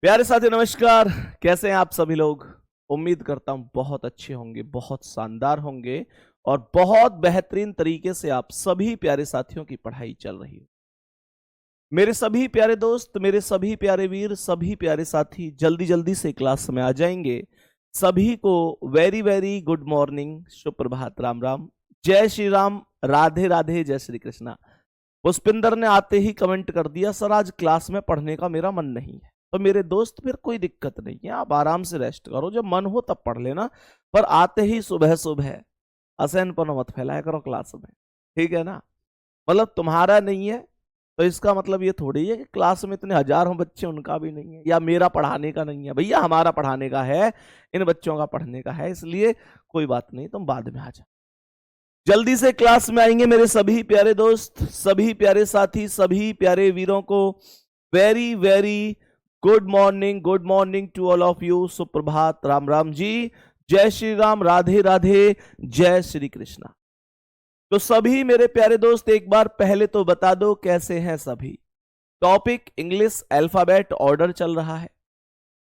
प्यारे साथी नमस्कार। कैसे हैं आप सभी लोग? उम्मीद करता हूं बहुत अच्छे होंगे, बहुत शानदार होंगे और बहुत बेहतरीन तरीके से आप सभी प्यारे साथियों की पढ़ाई चल रही है। मेरे सभी प्यारे दोस्त, मेरे सभी प्यारे वीर, सभी प्यारे साथी जल्दी जल्दी से क्लास में आ जाएंगे। सभी को वेरी वेरी गुड मॉर्निंग, सुप्रभात, राम राम, जय श्री राम, राधे राधे, जय श्री कृष्णा। पुष्पिंदर ने आते ही कमेंट कर दिया, सर आज क्लास में पढ़ने का मेरा मन नहीं है। तो मेरे दोस्त फिर कोई दिक्कत नहीं है, आप आराम से रेस्ट करो, जब मन हो तब पढ़ लेना, पर आते ही सुबह सुबह असहनपन मत फैलाया करो क्लास में, ठीक है ना? मतलब तुम्हारा नहीं है तो इसका मतलब ये थोड़ी है कि क्लास में इतने हजारों बच्चे उनका भी नहीं है, या मेरा पढ़ाने का नहीं है। भैया हमारा पढ़ाने का है, इन बच्चों का पढ़ने का है, इसलिए कोई बात नहीं, तुम बाद में आ जाओ। जल्दी से क्लास में आएंगे मेरे सभी प्यारे दोस्त, सभी प्यारे साथी, सभी प्यारे वीरों को very very good morning to all of you. सुप्रभात, राम राम जी, जय श्री राम, राधे राधे, जय श्री कृष्णा। तो सभी मेरे प्यारे दोस्त एक बार पहले तो बता दो कैसे हैं सभी। टॉपिक इंग्लिश अल्फाबेट ऑर्डर चल रहा है,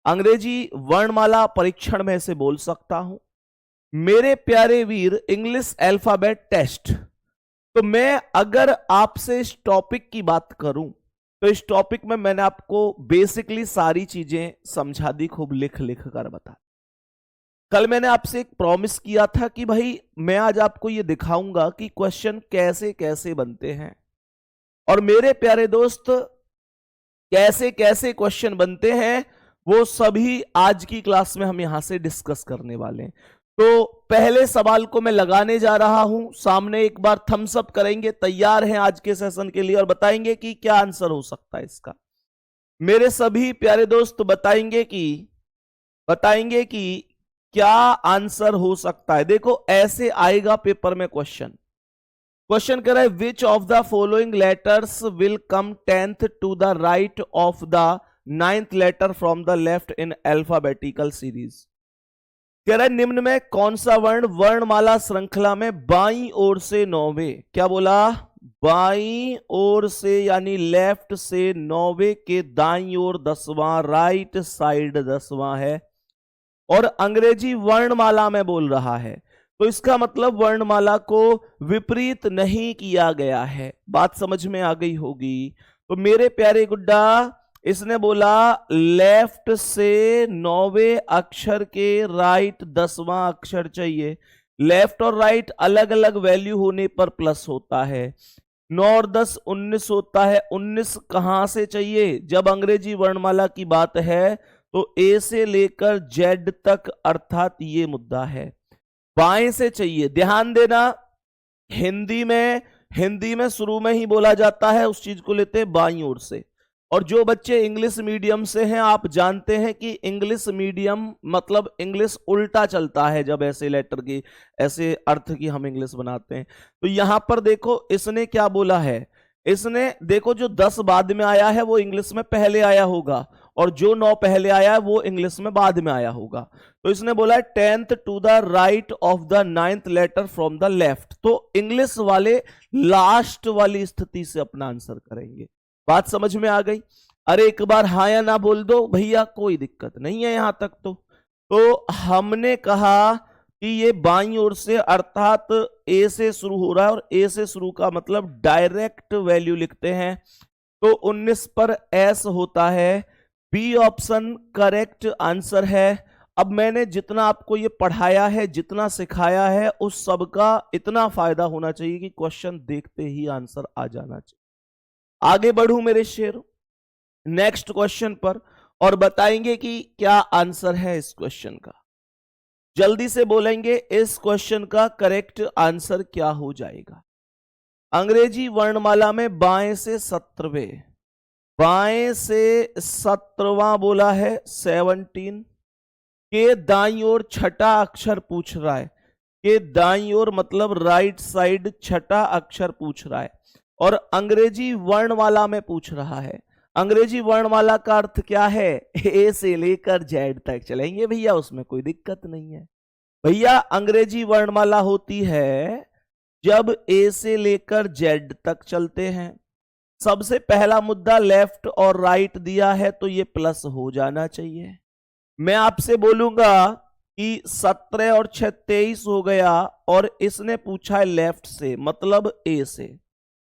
अंग्रेजी वर्णमाला परीक्षण में से बोल सकता हूं। मेरे प्यारे वीर इंग्लिश अल्फाबेट टेस्ट। तो मैं अगर आपसे इस टॉपिक की बात करूं तो इस टॉपिक में मैंने आपको बेसिकली सारी चीजें समझा दी, खूब लिख लिख कर बता। कल मैंने आपसे एक प्रॉमिस किया था कि भाई मैं आज आपको ये दिखाऊंगा कि क्वेश्चन कैसे कैसे बनते हैं, और मेरे प्यारे दोस्त कैसे कैसे क्वेश्चन बनते हैं वो सभी आज की क्लास में हम यहां से डिस्कस करने वाले हैं। तो पहले सवाल को मैं लगाने जा रहा हूं, सामने एक बार थम्स अप करेंगे, तैयार हैं आज के सेशन के लिए, और बताएंगे कि क्या आंसर हो सकता है इसका। मेरे सभी प्यारे दोस्त बताएंगे कि क्या आंसर हो सकता है। देखो ऐसे आएगा पेपर में क्वेश्चन कह रहा है which of the following letters will come 10th to the right of the 9th letter from the left in alphabetical series. कह रहा है निम्न में कौन सा वर्ण वर्णमाला श्रृंखला में बाईं ओर से 9वें, क्या बोला, बाईं ओर से यानी लेफ्ट से 9वें के दाईं ओर 10वां, राइट साइड 10वां है, और अंग्रेजी वर्णमाला में बोल रहा है, तो इसका मतलब वर्णमाला को विपरीत नहीं किया गया है। बात समझ में आ गई होगी। तो मेरे प्यारे गुड्डा, इसने बोला लेफ्ट से 9वें अक्षर के राइट 10वां अक्षर चाहिए। लेफ्ट और राइट अलग अलग वैल्यू होने पर प्लस होता है। 9 और 10 19 होता है। 19 कहां से चाहिए? जब अंग्रेजी वर्णमाला की बात है तो ए से लेकर जेड तक, अर्थात ये मुद्दा है, बाएं से चाहिए। ध्यान देना, हिंदी में शुरू में ही बोला जाता है, उस चीज को लेते हैं बाईं ओर से। और जो बच्चे इंग्लिश मीडियम से हैं, आप जानते हैं कि इंग्लिश मीडियम मतलब इंग्लिश उल्टा चलता है। जब ऐसे लेटर की, ऐसे अर्थ की हम इंग्लिश बनाते हैं, तो यहां पर देखो इसने क्या बोला है। इसने देखो जो 10 बाद में आया है वो इंग्लिश में पहले आया होगा, और जो 9 पहले आया है वो इंग्लिश में बाद में आया होगा। तो इसने बोला 10th to the right of the 9th letter from the left. तो इंग्लिश वाले लास्ट वाली स्थिति से अपना आंसर करेंगे। बात समझ में आ गई? अरे एक बार हाँ या ना बोल दो भैया, कोई दिक्कत नहीं है यहां तक। तो हमने कहा कि ये बाईं ओर से, अर्थात ए से शुरू हो रहा है, और ए से शुरू का मतलब डायरेक्ट वैल्यू लिखते हैं। तो 19 पर एस होता है। बी ऑप्शन करेक्ट आंसर है। अब मैंने जितना आपको ये पढ़ाया है, जितना सिखाया है, उस सब का इतना फायदा होना चाहिए कि क्वेश्चन देखते ही आंसर आ जाना चाहिए। आगे बढ़ूं मेरे शेर नेक्स्ट क्वेश्चन पर, और बताएंगे कि क्या आंसर है इस क्वेश्चन का। जल्दी से बोलेंगे इस क्वेश्चन का करेक्ट आंसर क्या हो जाएगा। अंग्रेजी वर्णमाला में बाएं से 17वें, बाएं से 17वां बोला है 17 के दाईं ओर छठा अक्षर पूछ रहा है। के दाईं ओर मतलब राइट साइड छठा अक्षर पूछ रहा है, और अंग्रेजी वर्णमाला में पूछ रहा है। अंग्रेजी वर्णमाला का अर्थ क्या है? ए से लेकर जेड तक चलेंगे भैया, उसमें कोई दिक्कत नहीं है। भैया अंग्रेजी वर्णमाला होती है जब ए से लेकर जेड तक चलते हैं, सबसे पहला मुद्दा लेफ्ट और राइट दिया है तो ये प्लस हो जाना चाहिए। मैं आपसे बोलूंगा कि 17 और 6 23 हो गया और इसने पूछा है लेफ्ट से, मतलब ए से।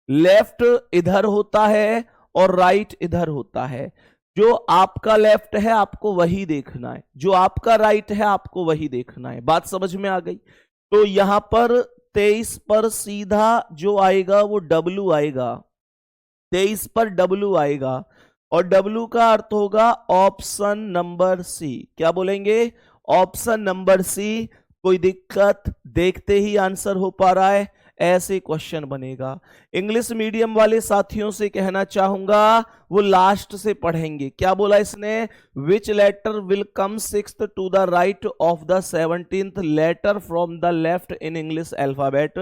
लेफ्ट इधर होता है और राइट इधर होता है। जो आपका लेफ्ट है आपको वही देखना है, जो आपका राइट है आपको वही देखना है। बात समझ में आ गई? तो यहां पर 23 पर सीधा जो आएगा वो W आएगा, 23 पर W आएगा और W का अर्थ होगा ऑप्शन नंबर सी। क्या बोलेंगे? Option number C. कोई दिक्कत? देखते ही आंसर हो पा रहा है, ऐसे क्वेश्चन बनेगा। इंग्लिश मीडियम वाले साथियों से कहना चाहूंगा वो लास्ट से पढ़ेंगे। क्या बोला इसने? Which letter will come sixth to the right of the 17th letter from the left in English alphabet.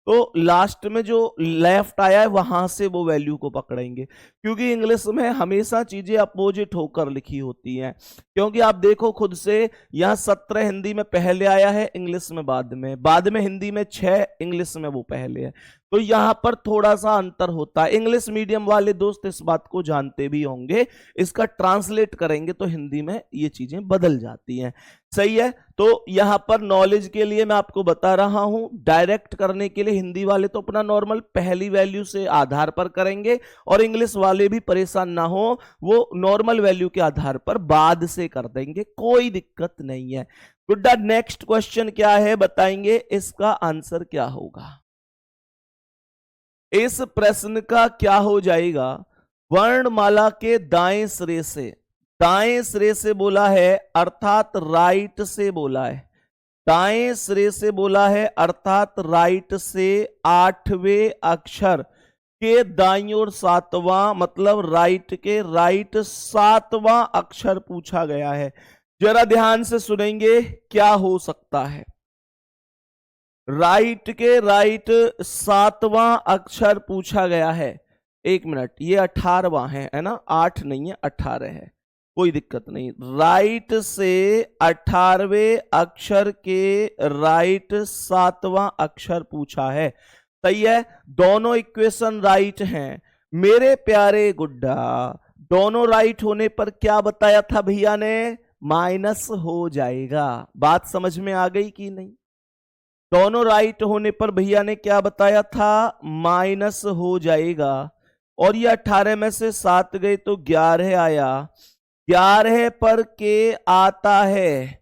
तो लास्ट में जो लेफ्ट आया है वहां से वो वैल्यू को पकड़ेंगे, क्योंकि इंग्लिश में हमेशा चीजें अपोजिट होकर लिखी होती हैं। क्योंकि आप देखो खुद से, यहां 17 हिंदी में पहले आया है, इंग्लिश में बाद में हिंदी में 6, इंग्लिश में वो पहले है। तो यहां पर थोड़ा सा अंतर होता है। इंग्लिश मीडियम वाले दोस्त इस बात को जानते भी होंगे, इसका ट्रांसलेट करेंगे तो हिंदी में ये चीजें बदल जाती हैं। सही है? तो यहां पर नॉलेज के लिए मैं आपको बता रहा हूं, डायरेक्ट करने के लिए हिंदी वाले तो अपना नॉर्मल पहली वैल्यू से आधार पर करेंगे और इंग्लिश वाले भी परेशान ना हो, वो नॉर्मल वैल्यू के आधार पर बाद से कर देंगे, कोई दिक्कत नहीं है। गुड्डा, नेक्स्ट क्वेश्चन क्या है बताएंगे, इसका आंसर क्या होगा? इस प्रश्न का क्या हो जाएगा? वर्णमाला के दाएं सिरे से, दाएं सिरे से बोला है अर्थात राइट से बोला है, दाएं सिरे से बोला है अर्थात राइट से 8वें अक्षर के दाईं ओर 7वां, मतलब राइट के राइट 7वां अक्षर पूछा गया है। जरा ध्यान से सुनेंगे क्या हो सकता है। राइट के राइट 7वां अक्षर पूछा गया है। एक मिनट, ये 18वां है ना? 8 नहीं है, 18 है, कोई दिक्कत नहीं। राइट से 18वें अक्षर के राइट 7वां अक्षर पूछा है। सही है? दोनों इक्वेशन राइट हैं मेरे प्यारे गुड्डा। दोनों राइट होने पर क्या बताया था भैया ने? माइनस हो जाएगा। बात समझ में आ गई कि नहीं? दोनों राइट होने पर भैया ने क्या बताया था? माइनस हो जाएगा। और ये 18 में से 7 गए तो 11 आया। 11 पर के आता है,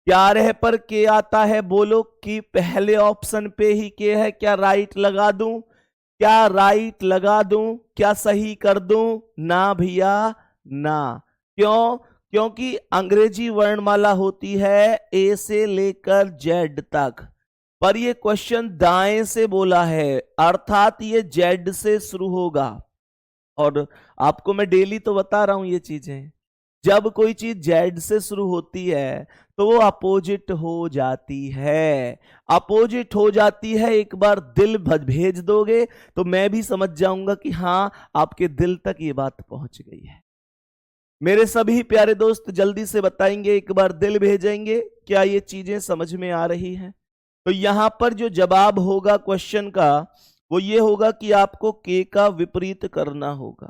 11 पर के आता है। बोलो कि पहले ऑप्शन पे ही के है, क्या राइट लगा दूं? क्या राइट लगा दूं? क्या सही कर दूं? ना भैया ना। क्यों? क्योंकि अंग्रेजी वर्णमाला होती है ए से लेकर जेड तक, पर ये क्वेश्चन दाएं से बोला है अर्थात ये जेड से शुरू होगा। और आपको मैं डेली तो बता रहा हूं ये चीजें, जब कोई चीज जेड से शुरू होती है तो वो अपोजिट हो जाती है, अपोजिट हो जाती है। एक बार दिल भेज दोगे तो मैं भी समझ जाऊंगा कि हाँ आपके दिल तक ये बात पहुंच गई है। मेरे सभी प्यारे दोस्त जल्दी से बताएंगे, एक बार दिल भेजेंगे, क्या ये चीजें समझ में आ रही हैं? तो यहां पर जो जवाब होगा क्वेश्चन का वो ये होगा कि आपको के का विपरीत करना होगा,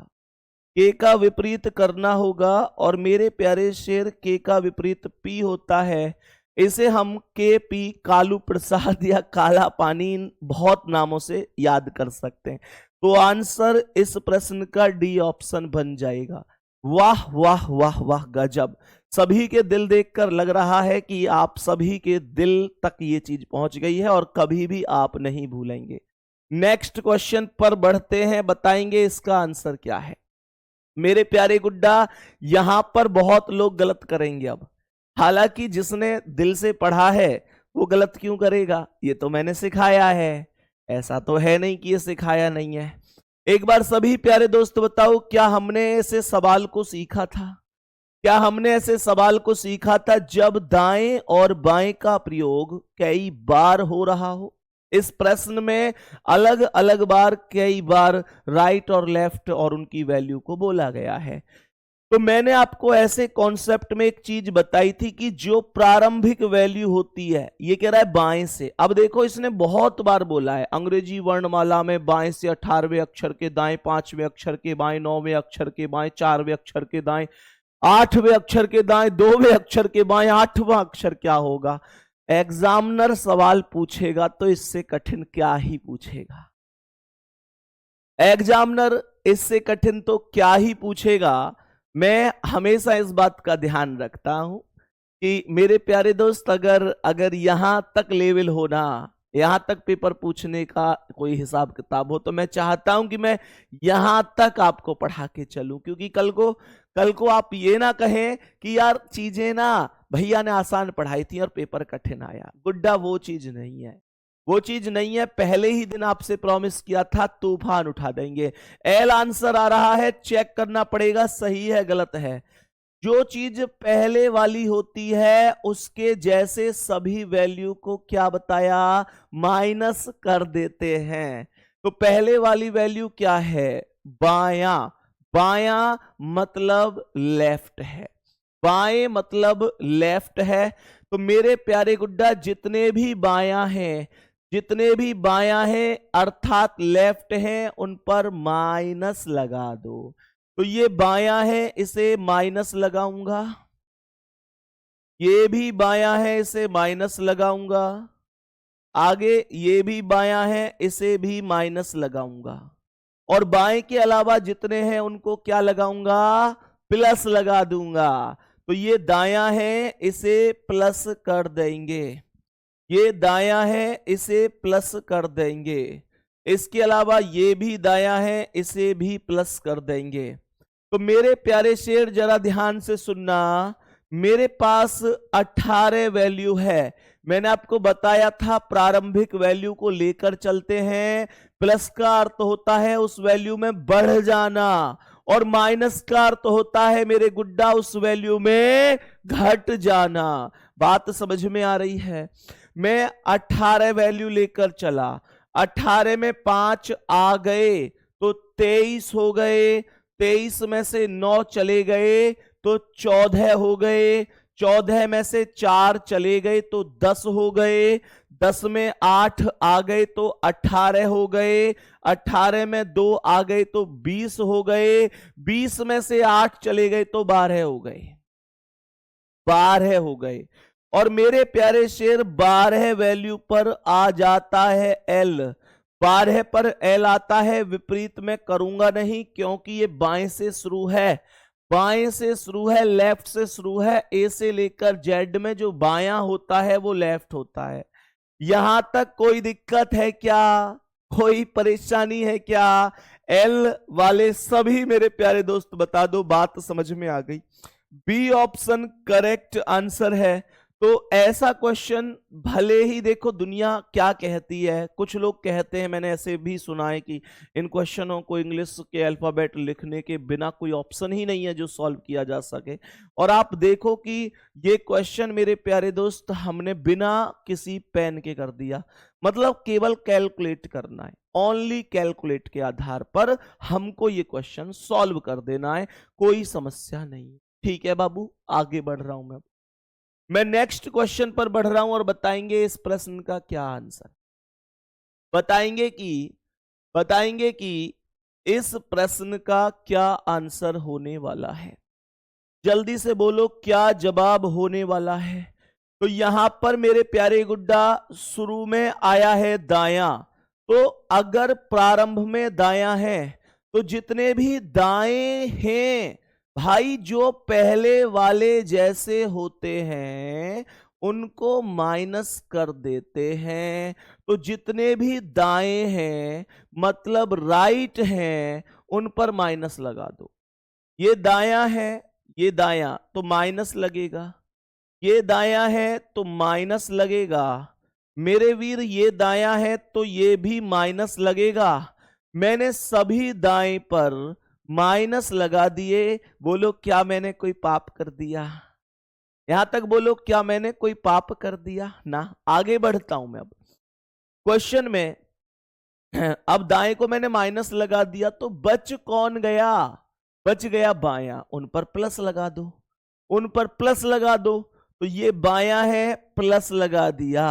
के का विपरीत करना होगा। और मेरे प्यारे शेर, के का विपरीत पी होता है। इसे हम के पी, कालू प्रसाद या काला पानी, इन बहुत नामों से याद कर सकते हैं। तो आंसर इस प्रश्न का डी ऑप्शन बन जाएगा। वाह वाह वाह वाह, गजब। सभी के दिल देखकर लग रहा है कि आप सभी के दिल तक ये चीज पहुंच गई है और कभी भी आप नहीं भूलेंगे। नेक्स्ट क्वेश्चन पर बढ़ते हैं, बताएंगे इसका आंसर क्या है। मेरे प्यारे गुड्डा, यहां पर बहुत लोग गलत करेंगे अब। हालांकि जिसने दिल से पढ़ा है वो गलत क्यों करेगा? ये तो मैंने सिखाया है, ऐसा तो है नहीं कि ये सिखाया नहीं है। एक बार सभी प्यारे दोस्त बताओ, क्या हमने ऐसे सवाल को सीखा था? क्या हमने ऐसे सवाल को सीखा था जब दाएं और बाएं का प्रयोग कई बार हो रहा हो? इस प्रश्न में अलग अलग बार कई बार राइट और लेफ्ट और उनकी वैल्यू को बोला गया है। तो मैंने आपको ऐसे कॉन्सेप्ट में एक चीज बताई थी कि जो प्रारंभिक वैल्यू होती है, ये कह रहा है बाएं से। अब देखो इसने बहुत बार बोला है अंग्रेजी वर्णमाला में बाएं से 18वें अक्षर के दाएं, 5वें अक्षर के बाएं, 9वें अक्षर के बाएं, 4वें अक्षर के दाएं, 8वें अक्षर के दाएं, 2वें अक्षर के बाएं, 8वां अक्षर क्या होगा। एग्जामिनर सवाल पूछेगा तो इससे कठिन क्या ही पूछेगा। एग्जामिनर इससे कठिन तो क्या ही पूछेगा। मैं हमेशा इस बात का ध्यान रखता हूं कि मेरे प्यारे दोस्त, अगर यहां तक लेवल होना, यहां तक पेपर पूछने का कोई हिसाब किताब हो, तो मैं चाहता हूं कि मैं यहां तक आपको पढ़ा के चलूं, क्योंकि कल को आप ये ना कहें कि यार चीजें ना भैया ने आसान पढ़ाई थी और पेपर कठिन आया। गुड्डा वो चीज नहीं है, वो चीज नहीं है। पहले ही दिन आपसे प्रॉमिस किया था तूफान उठा देंगे। एल आंसर आ रहा है, चेक करना पड़ेगा सही है गलत है। जो चीज पहले वाली होती है उसके जैसे सभी वैल्यू को क्या बताया, माइनस कर देते हैं। तो पहले वाली वैल्यू क्या है, बायां। बायां मतलब लेफ्ट है, बाएं मतलब लेफ्ट है। तो मेरे प्यारे गुड्डा जितने भी बायां हैं, जितने भी बायां हैं अर्थात लेफ्ट हैं, उन पर माइनस लगा दो। तो ये बायां है, इसे माइनस लगाऊंगा, ये भी बायां है, इसे माइनस लगाऊंगा, आगे ये भी बायां है, इसे भी माइनस लगाऊंगा, और बाएं के अलावा जितने हैं उनको क्या लगाऊंगा, प्लस लगा दूंगा। तो ये दायां है, इसे प्लस कर देंगे, ये दायां है, इसे प्लस कर देंगे, इसके अलावा ये भी दायां है, इसे भी प्लस कर देंगे। तो मेरे प्यारे शेर जरा ध्यान से सुनना, मेरे पास 18 वैल्यू है। मैंने आपको बताया था प्रारंभिक वैल्यू को लेकर चलते हैं। प्लस का अर्थ होता है उस वैल्यू में बढ़ जाना, और माइनस का अर्थ होता है मेरे गुड्डा उस वैल्यू में घट जाना। बात समझ में आ रही है। मैं 18 वैल्यू लेकर चला, 18 में 5 आ गए तो 23 हो गए, 23 में से 9 चले गए तो 14 हो गए, 14 में से 4 चले गए तो 10 हो गए, 10 में 8 आ गए तो 18 हो गए, 18 में 2 आ गए तो 20 हो गए, 20 में से 8 चले गए तो 12 हो गए, 12 हो गए। और मेरे प्यारे शेर 12 वैल्यू पर आ जाता है एल, 12 पर एल आता है। विपरीत में करूंगा नहीं क्योंकि ये बाएं से शुरू है, बाएं से शुरू है, लेफ्ट से शुरू है। ए से लेकर जेड में जो बायां होता है वो लेफ्ट होता है। यहां तक कोई दिक्कत है क्या, कोई परेशानी है क्या? एल वाले सभी मेरे प्यारे दोस्त बता दो, बात समझ में आ गई। बी ऑप्शन करेक्ट आंसर है। तो ऐसा क्वेश्चन भले ही देखो दुनिया क्या कहती है, कुछ लोग कहते हैं, मैंने ऐसे भी सुना है कि इन क्वेश्चनों को इंग्लिश के अल्फाबेट लिखने के बिना कोई ऑप्शन ही नहीं है जो सॉल्व किया जा सके। और आप देखो कि ये क्वेश्चन मेरे प्यारे दोस्त हमने बिना किसी पेन के कर दिया, मतलब केवल कैलकुलेट करना है, ओनली कैलकुलेट के आधार पर हमको ये क्वेश्चन सॉल्व कर देना है, कोई समस्या नहीं। ठीक है बाबू, आगे बढ़ रहा हूं मैं नेक्स्ट क्वेश्चन पर बढ़ रहा हूं और बताएंगे इस प्रश्न का क्या आंसर। बताएंगे कि इस प्रश्न का क्या आंसर होने वाला है। जल्दी से बोलो क्या जवाब होने वाला है। तो यहां पर मेरे प्यारे गुड्डा शुरू में आया है दायां, तो अगर प्रारंभ में दायां है तो जितने भी दाएं हैं भाई जो पहले वाले जैसे होते हैं उनको माइनस कर देते हैं। तो जितने भी दाएं हैं मतलब राइट हैं उन पर माइनस लगा दो। ये दायां है, ये दायां तो माइनस लगेगा, ये दायां है तो माइनस लगेगा। मेरे वीर ये दायां है तो ये भी माइनस लगेगा। मैंने सभी दाएं पर माइनस लगा दिए। बोलो क्या मैंने कोई पाप कर दिया? यहां तक बोलो क्या मैंने कोई पाप कर दिया ना। आगे बढ़ता हूं मैं अब क्वेश्चन में। अब दाएं को मैंने माइनस लगा दिया तो बच कौन गया? बच गया बायां, उन पर प्लस लगा दो, उन पर प्लस लगा दो, तो ये बायां है प्लस लगा दिया,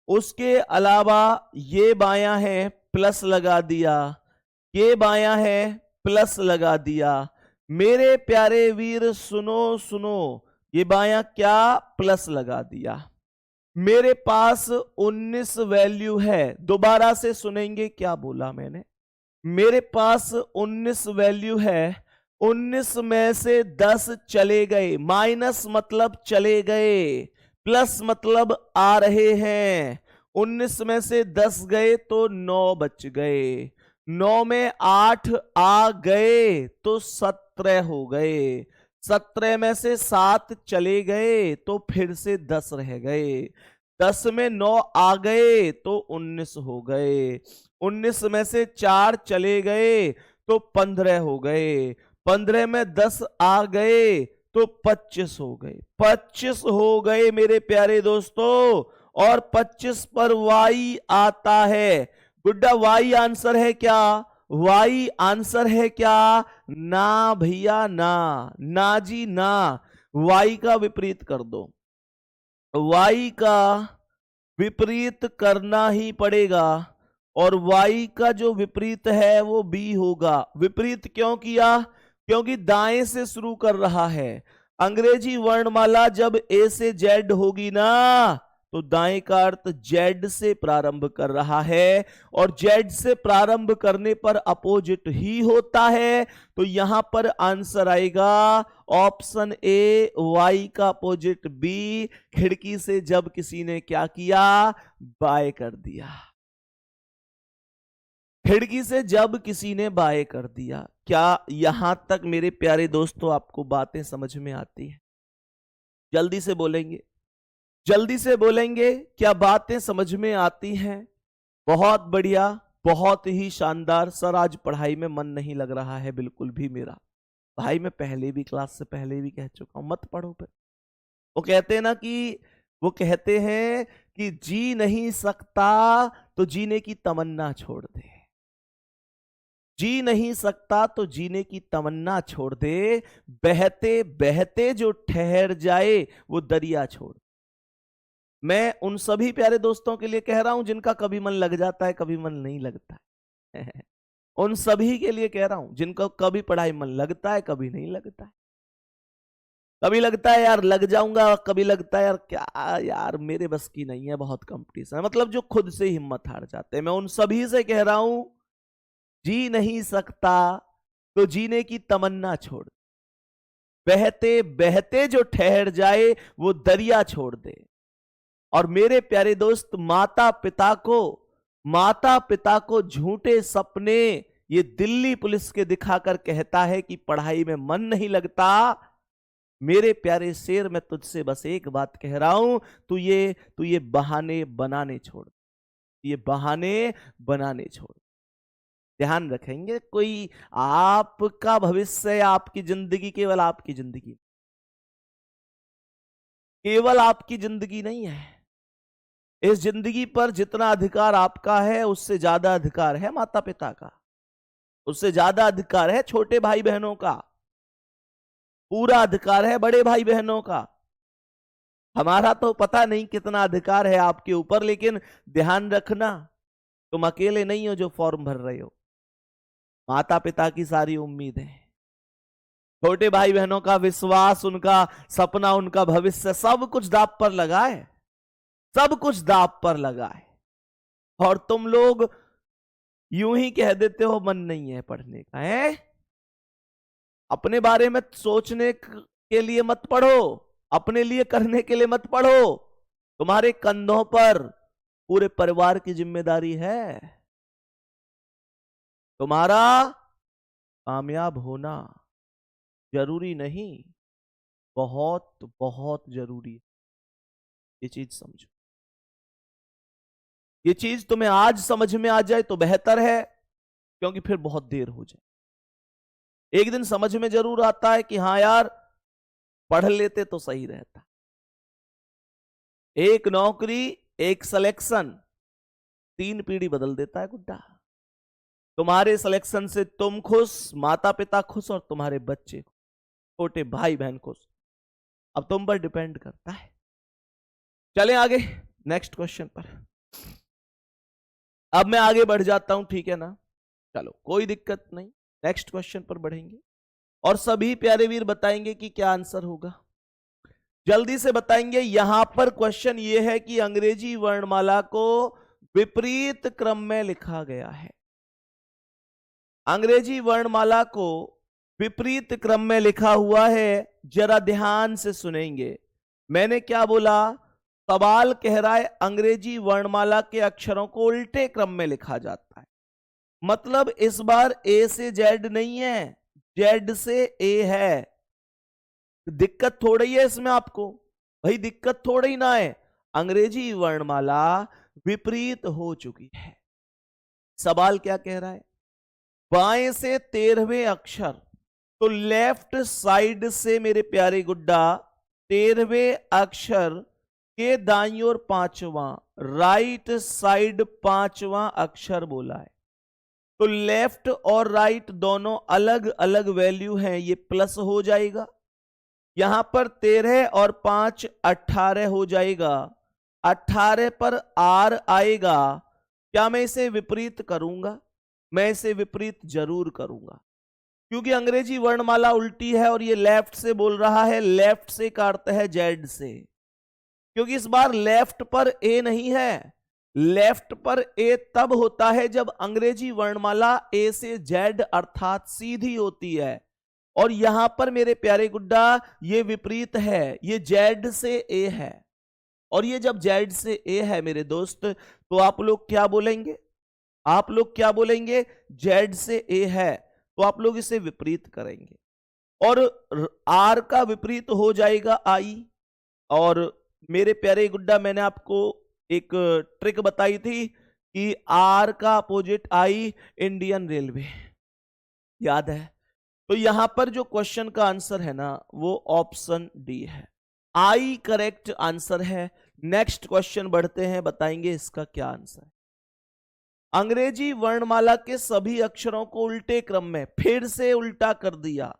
उसके अलावा ये बायां है प्लस लगा दिया, ये बायां है प्लस लगा दिया। मेरे प्यारे वीर सुनो सुनो, ये बायां क्या प्लस लगा दिया। मेरे पास 19 वैल्यू है, दोबारा से सुनेंगे क्या बोला मैंने। मेरे पास 19 वैल्यू है, 19 में से 10 चले गए, माइनस मतलब चले गए, प्लस मतलब आ रहे हैं। 19 में से 10 गए तो 9 बच गए, 9 में 8 आ गए तो 17 हो गए, 17 में से 7 चले गए तो फिर से 10 रह गए, 10 में 9 आ गए तो 19 हो गए, 19 में से 4 चले गए तो 15 हो गए, 15 में 10 आ गए तो 25 हो गए, 25 हो गए मेरे प्यारे दोस्तों। और 25 पर वाई आता है। गुड्डा वाई आंसर है क्या? वाई आंसर है क्या? ना भैया ना, ना जी ना, वाई का विपरीत कर दो, वाई का विपरीत करना ही पड़ेगा, और y का जो विपरीत है वो b होगा। विपरीत क्यों किया? क्योंकि दाएं से शुरू कर रहा है। अंग्रेजी वर्णमाला जब a से z होगी ना, तो दाएं का अर्थ z से प्रारंभ कर रहा है, और z से प्रारंभ करने पर अपोजिट ही होता है। तो यहां पर आंसर आएगा ऑप्शन ए, y का अपोजिट b। खिड़की से जब किसी ने क्या किया? बाय कर दिया। खिड़की से जब किसी ने बाय कर दिया। क्या यहां तक मेरे प्यारे दोस्तों आपको बातें समझ में आती है? जल्दी से बोलेंगे, जल्दी से बोलेंगे, क्या बातें समझ में आती हैं? बहुत बढ़िया, बहुत ही शानदार। सर आज पढ़ाई में मन नहीं लग रहा है बिल्कुल भी मेरा। भाई मैं पहले भी क्लास से पहले भी कह चुका हूं, मत पढ़ो पे। वो कहते हैं ना कि वो कहते हैं कि जी नहीं सकता तो जीने की तमन्ना छोड़ दे, जी नहीं सकता तो जीने की तमन्ना छोड़ दे, बहते बहते जो ठहर जाए वो दरिया छोड़। मैं उन सभी प्यारे दोस्तों के लिए कह रहा हूं जिनका कभी मन लग जाता है कभी मन नहीं लगता है उन सभी के लिए कह रहा हूं जिनको कभी पढ़ाई मन लगता है कभी नहीं लगता है। कभी लगता है यार लग जाऊंगा, कभी लगता है यार क्या यार मेरे बस की नहीं है, बहुत कंपटीशन है, मतलब जो खुद से हिम्मत हार जाते हैं। मैं उन सभी से कह रहा हूं जी नहीं सकता तो जीने की तमन्ना छोड़, बहते बहते जो ठहर जाए वो दरिया छोड़ दे। और मेरे प्यारे दोस्त, माता पिता को झूठे सपने ये दिल्ली पुलिस के दिखाकर कहता है कि पढ़ाई में मन नहीं लगता। मेरे प्यारे शेर, मैं तुझसे बस एक बात कह रहा हूं, तू ये बहाने बनाने छोड़, ये बहाने बनाने छोड़। ध्यान रखेंगे, कोई आपका भविष्य, आपकी जिंदगी केवल आपकी जिंदगी, केवल आपकी जिंदगी नहीं है। इस जिंदगी पर जितना अधिकार आपका है उससे ज्यादा अधिकार है माता पिता का, उससे ज्यादा अधिकार है छोटे भाई बहनों का, पूरा अधिकार है बड़े भाई बहनों का। हमारा तो पता नहीं कितना अधिकार है आपके ऊपर, लेकिन ध्यान रखना तुम अकेले नहीं हो जो फॉर्म भर रहे हो। माता पिता की सारी उम्मीद है, छोटे भाई बहनों का विश्वास, उनका सपना, उनका भविष्य, सब कुछ दांव पर लगा है, सब कुछ दांव पर लगा है। और तुम लोग यूं ही कह देते हो मन नहीं है पढ़ने का है। अपने बारे में सोचने के लिए मत पढ़ो, अपने लिए करने के लिए मत पढ़ो। तुम्हारे कंधों पर पूरे परिवार की जिम्मेदारी है। तुम्हारा कामयाब होना जरूरी नहीं, बहुत बहुत जरूरी है। ये चीज समझो, ये चीज तुम्हें आज समझ में आ जाए तो बेहतर है, क्योंकि फिर बहुत देर हो जाए। एक दिन समझ में जरूर आता है कि हाँ यार पढ़ लेते तो सही रहता। एक नौकरी, एक सिलेक्शन 3 पीढ़ी बदल देता है गुड्डा। तुम्हारे सिलेक्शन से तुम खुश, माता पिता खुश और तुम्हारे बच्चे, छोटे भाई बहन खुश। अब तुम पर डिपेंड करता है। चलें आगे नेक्स्ट क्वेश्चन पर। अब मैं आगे बढ़ जाता हूं, ठीक है ना? चलो कोई दिक्कत नहीं, नेक्स्ट क्वेश्चन पर बढ़ेंगे और सभी प्यारे वीर बताएंगे कि क्या आंसर होगा। जल्दी से बताएंगे। यहां पर क्वेश्चन यह है कि अंग्रेजी वर्णमाला को विपरीत क्रम में लिखा गया है। अंग्रेजी वर्णमाला को विपरीत क्रम में लिखा हुआ है। जरा ध्यान से सुनेंगे। मैंने क्या बोला? सवाल कह रहा है अंग्रेजी वर्णमाला के अक्षरों को उल्टे क्रम में लिखा जाता है। मतलब इस बार ए से जेड नहीं है, जेड से ए है। दिक्कत थोड़ी है इसमें आपको, भाई दिक्कत थोड़ी ना है। अंग्रेजी वर्णमाला विपरीत हो चुकी है। सवाल क्या कह रहा है? बाएं से 13वें अक्षर, तो लेफ्ट साइड से मेरे प्यारे गुड्डा 13वें अक्षर के दाईं ओर 5वां, राइट साइड 5वां अक्षर बोला है। तो लेफ्ट और राइट दोनों अलग अलग वैल्यू हैं, ये प्लस हो जाएगा। यहां पर 13 और 5 18 हो जाएगा। 18 पर आर आएगा। क्या मैं इसे विपरीत करूंगा? मैं इसे विपरीत जरूर करूंगा, क्योंकि अंग्रेजी वर्णमाला उल्टी है और ये लेफ्ट से बोल रहा है। लेफ्ट से का अर्थ है जेड से, क्योंकि इस बार लेफ्ट पर ए नहीं है। लेफ्ट पर ए तब होता है जब अंग्रेजी वर्णमाला ए से जेड अर्थात सीधी होती है। और यहां पर मेरे प्यारे गुड्डा ये विपरीत है, ये जेड से ए है। और ये जब जेड से ए है मेरे दोस्त, तो आप लोग क्या बोलेंगे? आप लोग क्या बोलेंगे? जेड से ए है, तो आप लोग इसे विपरीत करेंगे और आर का विपरीत हो जाएगा आई। और मेरे प्यारे गुड्डा मैंने आपको एक ट्रिक बताई थी कि आर का अपोजिट आई, इंडियन रेलवे, याद है? तो यहां पर जो क्वेश्चन का आंसर है ना, वो ऑप्शन डी है। आई करेक्ट आंसर है। नेक्स्ट क्वेश्चन बढ़ते हैं, बताएंगे इसका क्या आंसर है। अंग्रेजी वर्णमाला के सभी अक्षरों को उल्टे क्रम में, फिर से उल्टा कर दिया,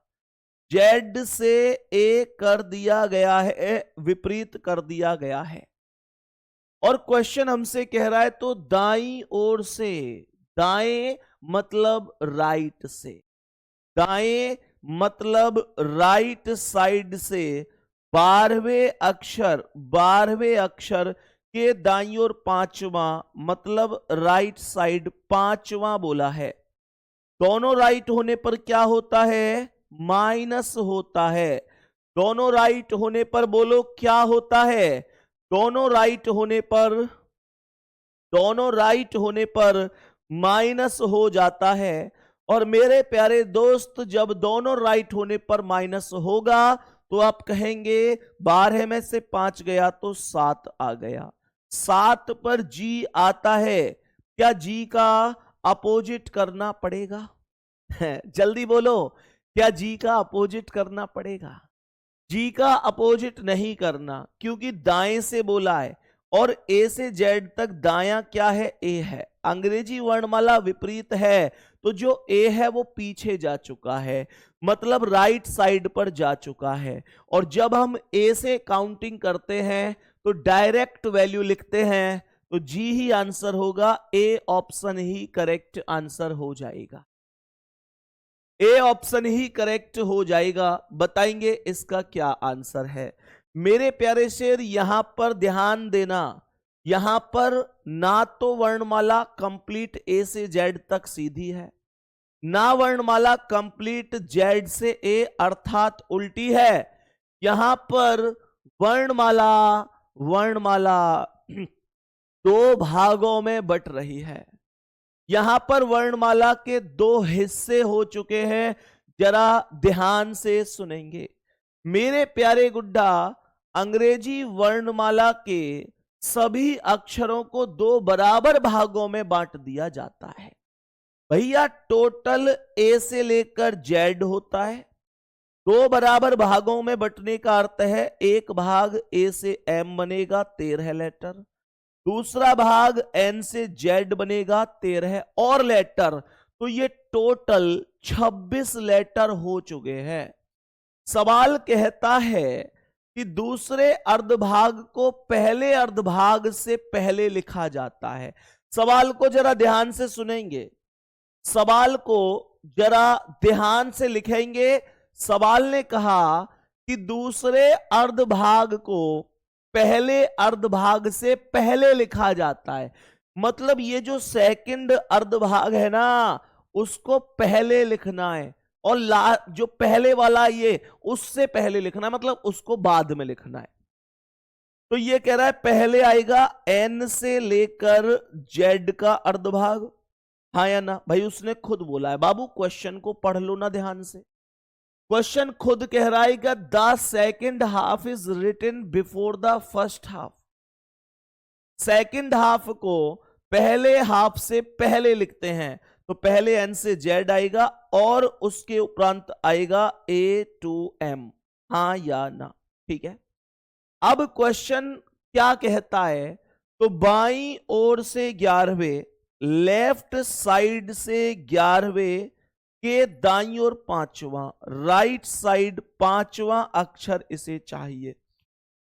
जेड से ए कर दिया गया है, विपरीत कर दिया गया है। और क्वेश्चन हमसे कह रहा है तो दाईं ओर से, दाएं मतलब राइट से, दाएं मतलब राइट साइड से 12वें अक्षर के दाईं ओर 5वां मतलब राइट साइड 5वां बोला है। दोनों राइट होने पर क्या होता है? माइनस होता है। दोनों राइट होने पर बोलो क्या होता है? दोनों राइट होने पर माइनस हो जाता है। और मेरे प्यारे दोस्त, जब दोनों राइट होने पर माइनस होगा तो आप कहेंगे 12 में से 5 गया तो 7 आ गया। 7 पर जी आता है। क्या जी का अपोजिट करना पड़ेगा? जल्दी बोलो, क्या जी का अपोजिट करना पड़ेगा? जी का अपोजिट नहीं करना, क्योंकि दाएं से बोला है और ए से जेड तक दायां क्या है? ए है। अंग्रेजी वर्णमाला विपरीत है, तो जो ए है वो पीछे जा चुका है, मतलब राइट साइड पर जा चुका है। और जब हम ए से काउंटिंग करते हैं तो डायरेक्ट वैल्यू लिखते हैं, तो जी ही आंसर होगा। A option he correct answer हो जाएगा। ए ऑप्शन ही करेक्ट हो जाएगा। बताएंगे इसका क्या आंसर है। मेरे प्यारे शेर, यहां पर ध्यान देना, यहां पर ना तो वर्णमाला कंप्लीट ए से जेड तक सीधी है, ना वर्णमाला कंप्लीट जेड से ए अर्थात उल्टी है। यहां पर वर्णमाला दो भागों में बट रही है। यहां पर वर्णमाला के 2 हिस्से हो चुके हैं। जरा ध्यान से सुनेंगे मेरे प्यारे गुड्डा। अंग्रेजी वर्णमाला के सभी अक्षरों को 2 बराबर भागों में बांट दिया जाता है। भैया टोटल ए से लेकर जेड होता है। 2 बराबर भागों में बंटने का अर्थ है, एक भाग ए से एम बनेगा 13 लेटर, दूसरा भाग एन से जेड बनेगा 13 और लेटर। तो ये टोटल 26 लेटर हो चुके हैं। सवाल कहता है कि दूसरे अर्धभाग को पहले अर्धभाग से पहले लिखा जाता है। सवाल को जरा ध्यान से सुनेंगे, सवाल को जरा ध्यान से लिखेंगे। सवाल ने कहा कि दूसरे अर्धभाग को पहले अर्धभाग से पहले लिखा जाता है, मतलब ये जो सेकंड अर्धभाग है ना उसको पहले लिखना है, और जो पहले वाला ये उससे पहले लिखना है, मतलब उसको बाद में लिखना है। तो ये कह रहा है पहले आएगा एन से लेकर जेड का अर्धभाग, हाँ या ना? भाई उसने खुद बोला है। बाबू क्वेश्चन को पढ़ लो ना ध्यान से। क्वेश्चन खुद कह रहा है कि the second half is written before the first half. Second half को पहले हाफ से पहले लिखते हैं, तो पहले एन से जेड आएगा और उसके उपरांत आएगा ए टू एम, हाँ या ना? ठीक है। अब क्वेश्चन क्या कहता है, तो बाईं ओर से 11वें, लेफ्ट साइड से 11वें के दाईं ओर 5वां, राइट साइड 5वां अक्षर इसे चाहिए।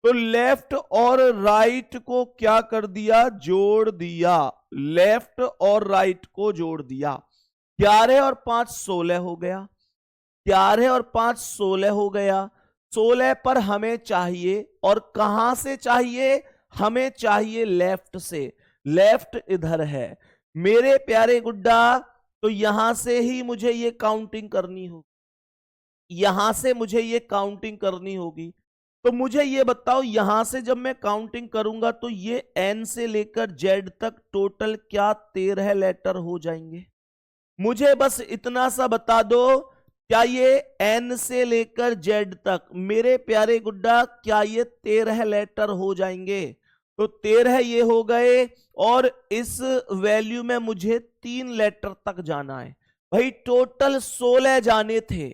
तो लेफ्ट और राइट को क्या कर दिया, जोड़ दिया। लेफ्ट और राइट को जोड़ दिया। 11 और 5 16 हो गया, 11 और 5 16 हो गया। 16 पर हमें चाहिए, और कहां से चाहिए, हमें चाहिए लेफ्ट से। लेफ्ट इधर है मेरे प्यारे गुड्डा, तो यहां से ही मुझे ये काउंटिंग करनी होगी, यहां से मुझे ये काउंटिंग करनी होगी। तो मुझे ये बताओ, यहां से जब मैं काउंटिंग करूंगा तो ये एन से लेकर जेड तक टोटल क्या 13 लेटर हो जाएंगे? मुझे बस इतना सा बता दो, क्या ये एन से लेकर जेड तक मेरे प्यारे गुड्डा क्या ये 13 लेटर हो जाएंगे? तो 13 ये हो गए, और इस वैल्यू में मुझे 3 लेटर तक जाना है। भाई टोटल 16 जाने थे,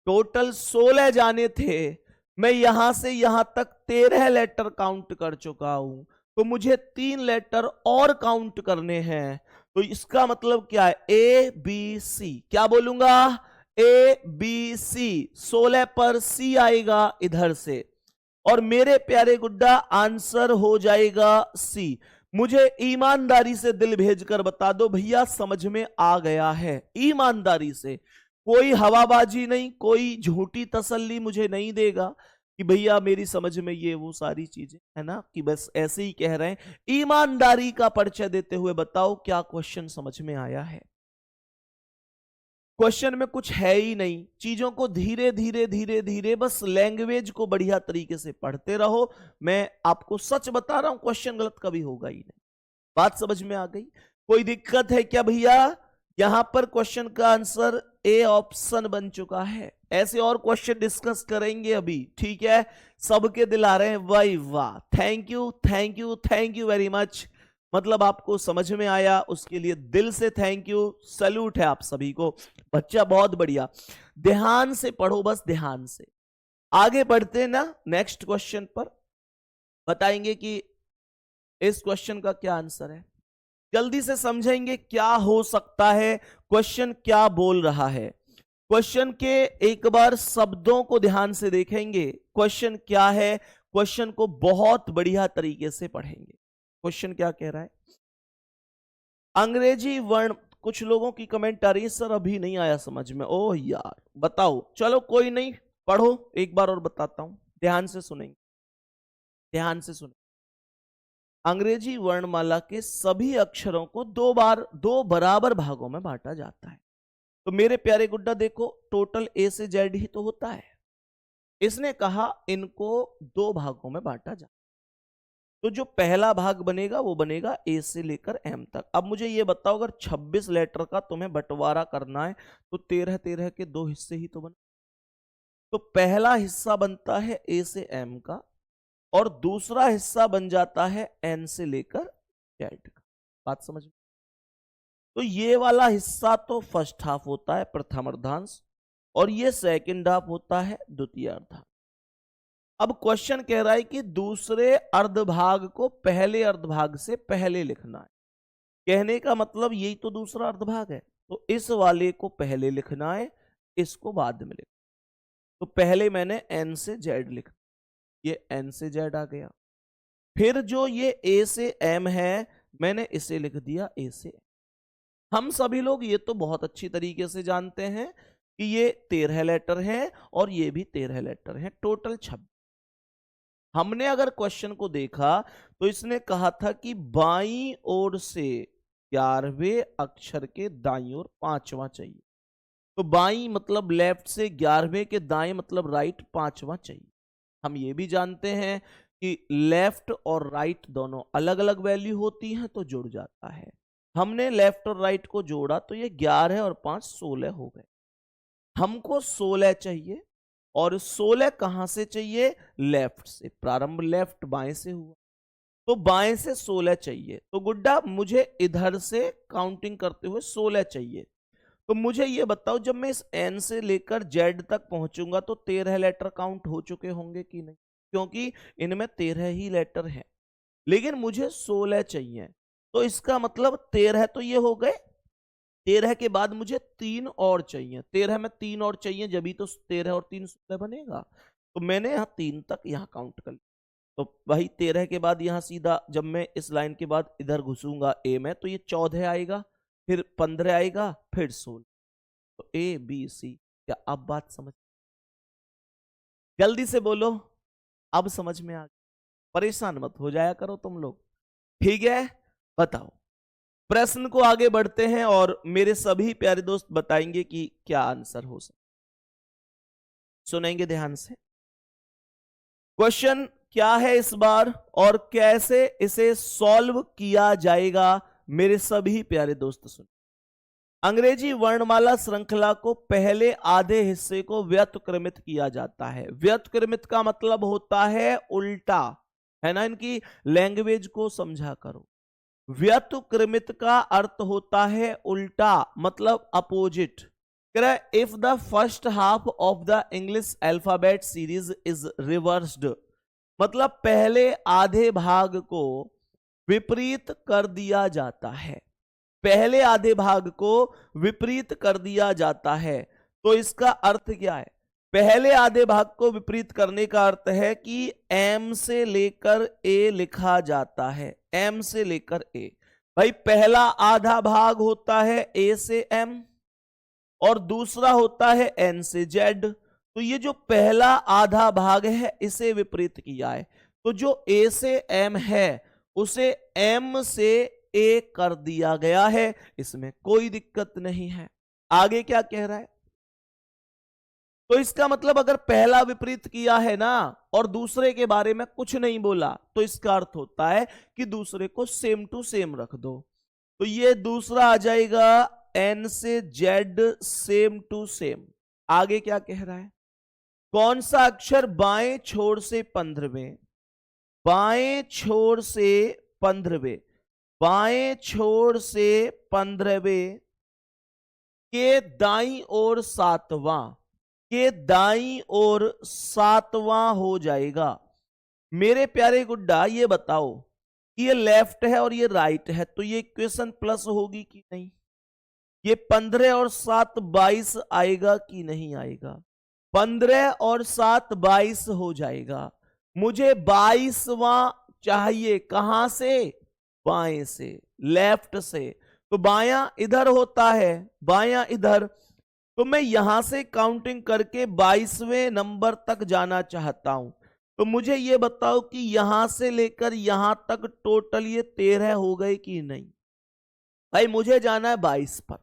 टोटल 16 जाने थे। मैं यहां से यहां तक 13 लेटर काउंट कर चुका हूं, तो मुझे 3 लेटर और काउंट करने हैं। तो इसका मतलब क्या है, ए बी सी। क्या बोलूंगा, ए बी सी। 16 पर सी आएगा इधर से, और मेरे प्यारे गुड्डा आंसर हो जाएगा सी। मुझे ईमानदारी से दिल भेजकर बता दो भैया समझ में आ गया है, ईमानदारी से। कोई हवाबाजी नहीं, कोई झूठी तसल्ली मुझे नहीं देगा कि भैया मेरी समझ में ये वो सारी चीजें, है ना, कि बस ऐसे ही कह रहे हैं। ईमानदारी का परिचय देते हुए बताओ क्या क्वेश्चन समझ में आया है? क्वेश्चन में कुछ है ही नहीं, चीजों को धीरे धीरे धीरे धीरे बस लैंग्वेज को बढ़िया तरीके से पढ़ते रहो। मैं आपको सच बता रहा हूं, क्वेश्चन गलत कभी होगा ही नहीं। बात समझ में आ गई? कोई दिक्कत है क्या भैया? यहां पर क्वेश्चन का आंसर ए ऑप्शन बन चुका है। ऐसे और क्वेश्चन डिस्कस करेंगे अभी, ठीक है? सबके दिल आ रहे हैं, वाह वाह, thank you thank you thank you very much. मतलब आपको समझ में आया, उसके लिए दिल से थैंक यू, सैल्यूट है आप सभी को। बच्चा बहुत बढ़िया, ध्यान से पढ़ो, बस ध्यान से। आगे बढ़ते हैं ना, नेक्स्ट क्वेश्चन पर बताएंगे कि इस क्वेश्चन का क्या आंसर है। जल्दी से समझेंगे क्या हो सकता है, क्वेश्चन क्या बोल रहा है। क्वेश्चन के एक बार शब्दों को ध्यान से देखेंगे, क्वेश्चन क्या है, क्वेश्चन को बहुत बढ़िया तरीके से पढ़ेंगे। क्वेश्चन क्या कह रहा है, अंग्रेजी वर्ण, कुछ लोगों की कमेंट आ रही है सर अभी नहीं आया समझ में। ओह यार बताओ, चलो कोई नहीं, पढ़ो एक बार और बताता हूं, ध्यान से सुनेंगे, ध्यान से सुनेंगे। अंग्रेजी वर्णमाला के सभी अक्षरों को दो बराबर भागों में बांटा जाता है। तो मेरे प्यारे गुड्डा देखो, टोटल ए से जेड ही तो होता है। इसने कहा इनको 2 भागों में बांटा जाता है। तो जो पहला भाग बनेगा वो बनेगा ए से लेकर एम तक। अब मुझे ये बताओ, अगर 26 लेटर का तुम्हें बंटवारा करना है तो 13 के 2 हिस्से ही तो बने। तो पहला हिस्सा बनता है ए से एम का, और दूसरा हिस्सा बन जाता है एन से लेकर जेड का। बात समझ में? तो ये वाला हिस्सा तो फर्स्ट हाफ होता है, प्रथम अर्धांश, और ये सेकंड हाफ होता है द्वितीय अर्धांश। अब क्वेश्चन कह रहा है कि दूसरे अर्धभाग को पहले अर्धभाग से पहले लिखना है। कहने का मतलब यही तो दूसरा अर्धभाग है। तो इस वाले को पहले लिखना है, इसको बाद में लिखना। तो पहले मैंने n से z लिखा, ये n से z आ गया। फिर जो ये a से m है, मैंने इसे लिख दिया a से m। हम सभी लोग ये तो बहुत अच्छी तरीके से जानते हैं कि ये 13 लेटर हैं और ये भी 13 लेटर हैं, टोटल 26। हमने अगर क्वेश्चन को देखा तो इसने कहा था कि बाईं ओर से 11वें अक्षर के दाईं ओर 5वां चाहिए। तो बाईं मतलब लेफ्ट से, 11वें के दाएं मतलब राइट, 5वां चाहिए। हम ये भी जानते हैं कि लेफ्ट और राइट दोनों अलग अलग वैल्यू होती हैं, तो जुड़ जाता है। हमने लेफ्ट और राइट को जोड़ा तो ये 11 और 5 16 हो गए। हमको 16 चाहिए, और 16 कहां से चाहिए? लेफ्ट से। प्रारंभ लेफ्ट बाएं से हुआ, तो बाएं से 16 चाहिए। तो गुड्डा मुझे इधर से काउंटिंग करते हुए 16 चाहिए। तो मुझे ये बताओ, जब मैं इस n से लेकर z तक पहुंचूंगा तो 13 लेटर काउंट हो चुके होंगे कि नहीं? क्योंकि इनमें 13 ही लेटर हैं, लेकिन मुझे 16 चाहिए। तो इसका मतलब 13 तो ये हो गए, 13 के बाद मुझे 3 और चाहिए। 13 में 3 और चाहिए, जब भी तो 13 और 3 16 बनेगा। तो मैंने यहाँ 3 तक यहाँ काउंट कर लिया। तो भाई 13 के बाद यहाँ सीधा जब मैं इस लाइन के बाद इधर घुसूंगा a में, तो ये 14 आएगा, फिर 15 आएगा, फिर 16। तो A B C। क्या अब बात समझ? जल्दी से बोलो, अब समझ में आ गया? परेशान मत हो जाया करो तुम लोग, ठीक है? बताओ, प्रश्न को आगे बढ़ते हैं और मेरे सभी प्यारे दोस्त बताएंगे कि क्या आंसर हो सकता। सुनेंगे ध्यान से। क्वेश्चन क्या है इस बार और कैसे इसे सॉल्व किया जाएगा, मेरे सभी प्यारे दोस्त सुन। अंग्रेजी वर्णमाला श्रृंखला को पहले आधे हिस्से को व्युत्क्रमित किया जाता है। व्युत्क्रमित का मतलब होता है उल्टा, है ना? इनकी लैंग्वेज को समझा करो। व्युत्क्रमित का अर्थ होता है उल्टा, मतलब opposite. If the first half of the English alphabet series is reversed, मतलब पहले आधे भाग को विपरीत कर दिया जाता है। पहले आधे भाग को विपरीत कर दिया जाता है, तो इसका अर्थ क्या है? पहले आधे भाग को विपरीत करने का अर्थ है कि m से लेकर a लिखा जाता है। m से लेकर a, भाई पहला आधा भाग होता है a से m और दूसरा होता है n से z। तो ये जो पहला आधा भाग है इसे विपरीत किया है, तो जो a से m है उसे m से a कर दिया गया है, इसमें कोई दिक्कत नहीं है। आगे क्या कह रहा है? तो इसका मतलब अगर पहला विपरीत किया है ना और दूसरे के बारे में कुछ नहीं बोला, तो इसका अर्थ होता है कि दूसरे को सेम टू सेम रख दो। तो ये दूसरा आ जाएगा n से z सेम टू सेम। आगे क्या कह रहा है? कौन सा अक्षर बाएं छोर से 15वें, बाएं छोर से 15वें, बाएं छोर से 15वें के दाईं ओर 7वां, के दाईं ओर 7वां हो जाएगा। मेरे प्यारे गुड्डा ये बताओ कि ये लेफ्ट है और ये राइट है, तो ये इक्वेशन प्लस होगी कि नहीं? ये 15 और 7 22 आएगा कि नहीं आएगा? 15 और 7 22 हो जाएगा। मुझे 22वां चाहिए, कहां से? बाएं से, लेफ्ट से। तो बायां इधर होता है, बायां इधर। तो मैं यहां से काउंटिंग करके 22वें नंबर तक जाना चाहता हूं। तो मुझे ये बताओ कि यहां से लेकर यहां तक टोटल ये 13 हो गए कि नहीं? भाई मुझे जाना है 22 पर,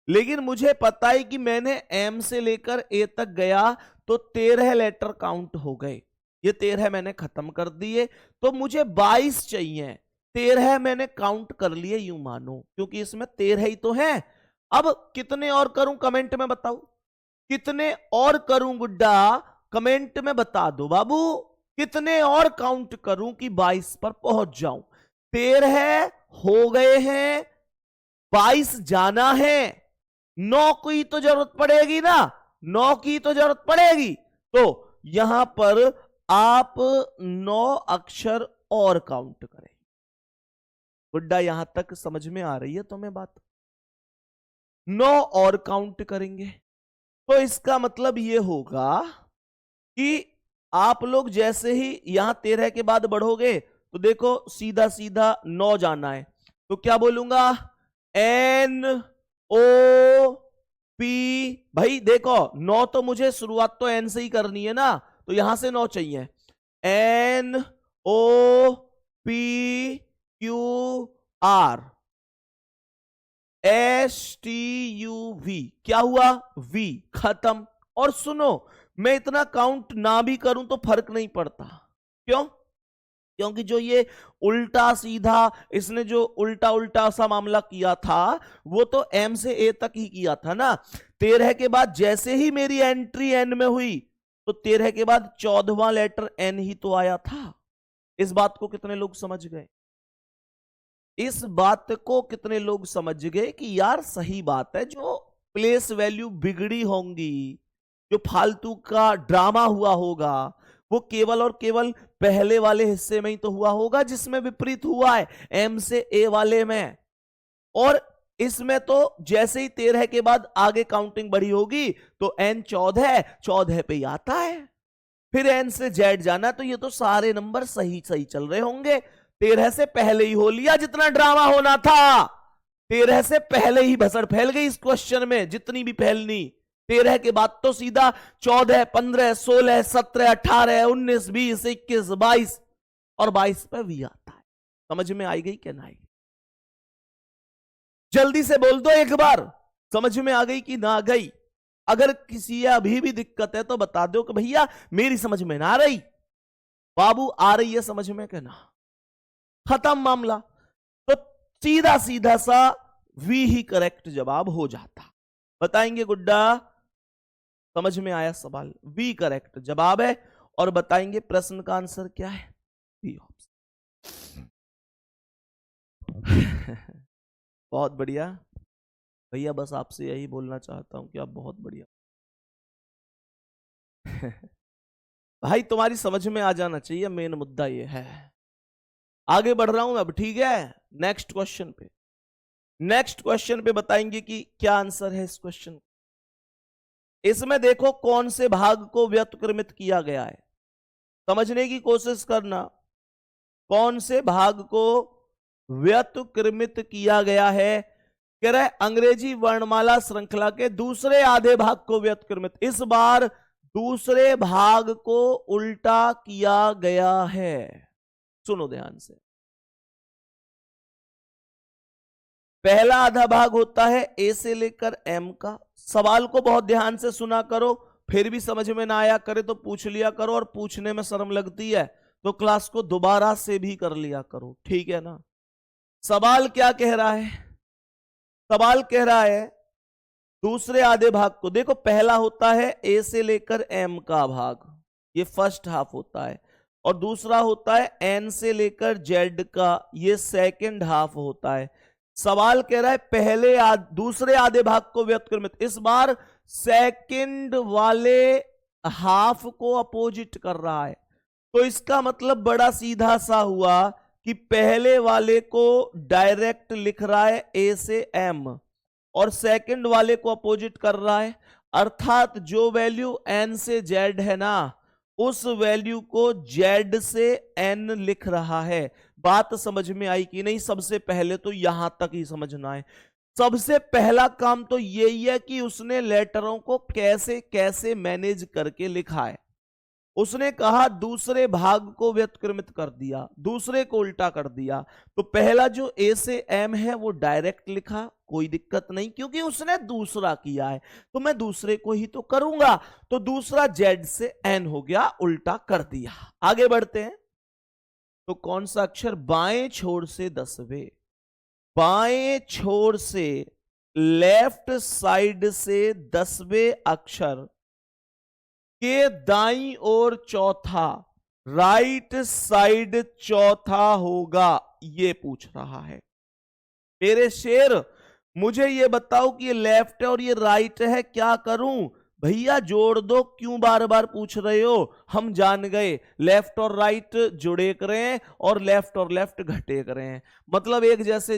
लेकिन मुझे पता है कि मैंने m से लेकर a तक गया तो 13 लेटर काउंट हो गए। ये 13 मैंने खत्म कर दिए, तो मुझे 22 चाहिए। 13 मैंने काउंट कर लिए यूं मानो, क्योंकि इसमें 13 ही तो है। अब कितने और करूं कमेंट में बताओ, कितने और करूं गुड्डा? कमेंट में बता दो बाबू, कितने और काउंट करूं कि 22 पर पहुंच जाऊं? 13 हो गए हैं, 22 जाना है। 9 की तो जरूरत पड़ेगी ना, 9 की तो जरूरत पड़ेगी। तो यहां पर आप 9 अक्षर और काउंट करें। गुड्डा यहां तक समझ में आ रही है तुम्हें बात? 9 और काउंट करेंगे। तो इसका मतलब ये होगा कि आप लोग जैसे ही यहां 13 के बाद बढ़ोगे तो देखो सीधा सीधा 9 जाना है, तो क्या बोलूंगा, एन ओ पी। भाई देखो 9 तो मुझे शुरुआत तो एन से ही करनी है ना, तो यहां से 9 चाहिए। N O P Q R S T U V, क्या हुआ, वी, खत्म। और सुनो, मैं इतना काउंट ना भी करूं तो फर्क नहीं पड़ता। क्यों? क्योंकि जो ये उल्टा सीधा इसने जो उल्टा उल्टा सा मामला किया था वो तो एम से ए तक ही किया था ना। 13 के बाद जैसे ही मेरी एंट्री एन में हुई तो 13 के बाद 14वां लेटर एन ही तो आया था। इस बात को कितने लोग समझ गए? इस बात को कितने लोग समझ गए कि यार सही बात है, जो प्लेस वैल्यू बिगड़ी होंगी, जो फालतू का ड्रामा हुआ होगा, वो केवल और केवल पहले वाले हिस्से में ही तो हुआ होगा जिसमें विपरीत हुआ है, एम से ए वाले में। और इसमें तो जैसे ही 13 के बाद आगे काउंटिंग बढ़ी होगी तो एन 14 पे ही आता है, फिर एन से जेड जाना, तो ये तो सारे नंबर सही सही चल रहे होंगे। 13 से पहले ही हो लिया जितना ड्रामा होना था, 13 से पहले ही भसड़ फैल गई इस क्वेश्चन में जितनी भी फैलनी। 13 के बाद तो सीधा 14, 15, 16, 17, 18, 19, 20, 21, 22 और 22 पे भी आता है। समझ में आई गई क्या ना आई? जल्दी से बोल दो एक बार, समझ में आ गई कि ना आ गई? अगर किसी अभी भी दिक्कत है तो बता दो कि भैया मेरी समझ में ना आ रही, बाबू आ रही है समझ में क्या ना। खत्म मामला। तो सीधा सीधा सा वी ही करेक्ट जवाब हो जाता। बताएंगे गुड्डा? समझ में आया सवाल? वी करेक्ट जवाब है। और बताएंगे प्रश्न का आंसर क्या है? B option. बहुत बढ़िया भैया, बस आपसे यही बोलना चाहता हूं कि आप बहुत बढ़िया। भाई तुम्हारी समझ में आ जाना चाहिए, मेन मुद्दा ये है। आगे बढ़ रहा हूं अब, ठीक है? नेक्स्ट क्वेश्चन पे, नेक्स्ट क्वेश्चन पे बताएंगे कि क्या आंसर है इस क्वेश्चन। इसमें देखो कौन से भाग को व्युत्क्रमित किया गया है, समझने की कोशिश करना। कौन से भाग को व्युत्क्रमित किया गया है? कह रहा है अंग्रेजी वर्णमाला श्रृंखला के दूसरे आधे भाग को व्युत्क्रमित। इस बार दूसरे भाग को उल्टा किया गया है। सुनो ध्यान से, पहला आधा भाग होता है ए से लेकर एम का। सवाल को बहुत ध्यान से सुना करो, फिर भी समझ में ना आया करे तो पूछ लिया करो, और पूछने में शर्म लगती है तो क्लास को दोबारा से भी कर लिया करो, ठीक है ना? सवाल क्या कह रहा है? सवाल कह रहा है दूसरे आधे भाग को, देखो पहला होता है ए से लेकर एम का भाग, ये फर्स्ट हाफ होता है, और दूसरा होता है एन से लेकर जेड का, ये सेकंड हाफ होता है। सवाल कह रहा है दूसरे आधे भाग को व्युत्क्रमित। इस बार सेकंड वाले हाफ को अपोजिट कर रहा है, तो इसका मतलब बड़ा सीधा सा हुआ कि पहले वाले को डायरेक्ट लिख रहा है ए से एम, और सेकंड वाले को अपोजिट कर रहा है। अर्थात जो वैल्यू एन से जेड है ना, उस वैल्यू को जेड से एन लिख रहा है। बात समझ में आई कि नहीं? सबसे पहले तो यहां तक ही समझना है। सबसे पहला काम तो यही है कि उसने लेटरों को कैसे कैसे मैनेज करके लिखा है। उसने कहा दूसरे भाग को व्युत्क्रमित कर दिया, दूसरे को उल्टा कर दिया। तो पहला जो ए से एम है वो डायरेक्ट लिखा, कोई दिक्कत नहीं, क्योंकि उसने दूसरा किया है तो मैं दूसरे को ही तो करूंगा। तो दूसरा जेड से एन हो गया, उल्टा कर दिया। आगे बढ़ते हैं। तो कौन सा अक्षर बाएं छोर से 10वें, बाएं छोर से लेफ्ट साइड से 10वें अक्षर के दाईं ओर चौथा, राइट साइड चौथा होगा, ये पूछ रहा है। मेरे शेर मुझे ये बताओ कि ये लेफ्ट है और ये राइट है, क्या करूं? भैया जोड़ दो, क्यों बार बार पूछ रहे हो? हम जान गए लेफ्ट और राइट जुड़े करें और लेफ्ट और लेफ्ट घटे करें, मतलब एक जैसे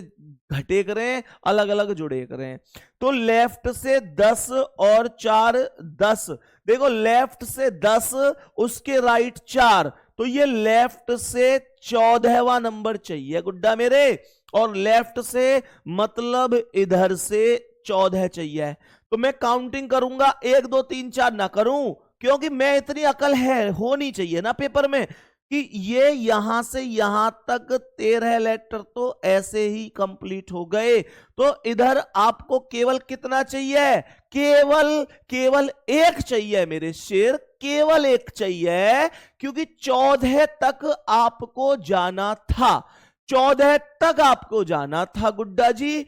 घटे करें, अलग अलग जुड़े करें। तो लेफ्ट से 10 और 4 10, देखो लेफ्ट से 10, उसके राइट 4, तो ये लेफ्ट से 14वां नंबर चाहिए गुड्डा मेरे, और लेफ्ट से मतलब इधर से 14 चाहिए। तो मैं काउंटिंग करूंगा 1 2 3 4 ना करूं, क्योंकि मैं इतनी अकल है होनी चाहिए ना पेपर में कि ये यहां से यहां तक 13 लेटर तो ऐसे ही कंप्लीट हो गए। तो इधर आपको केवल कितना चाहिए? केवल एक चाहिए मेरे शेर, केवल एक चाहिए, क्योंकि 14 तक आपको जाना था, 14 तक आपको जाना था गुड्डा जी।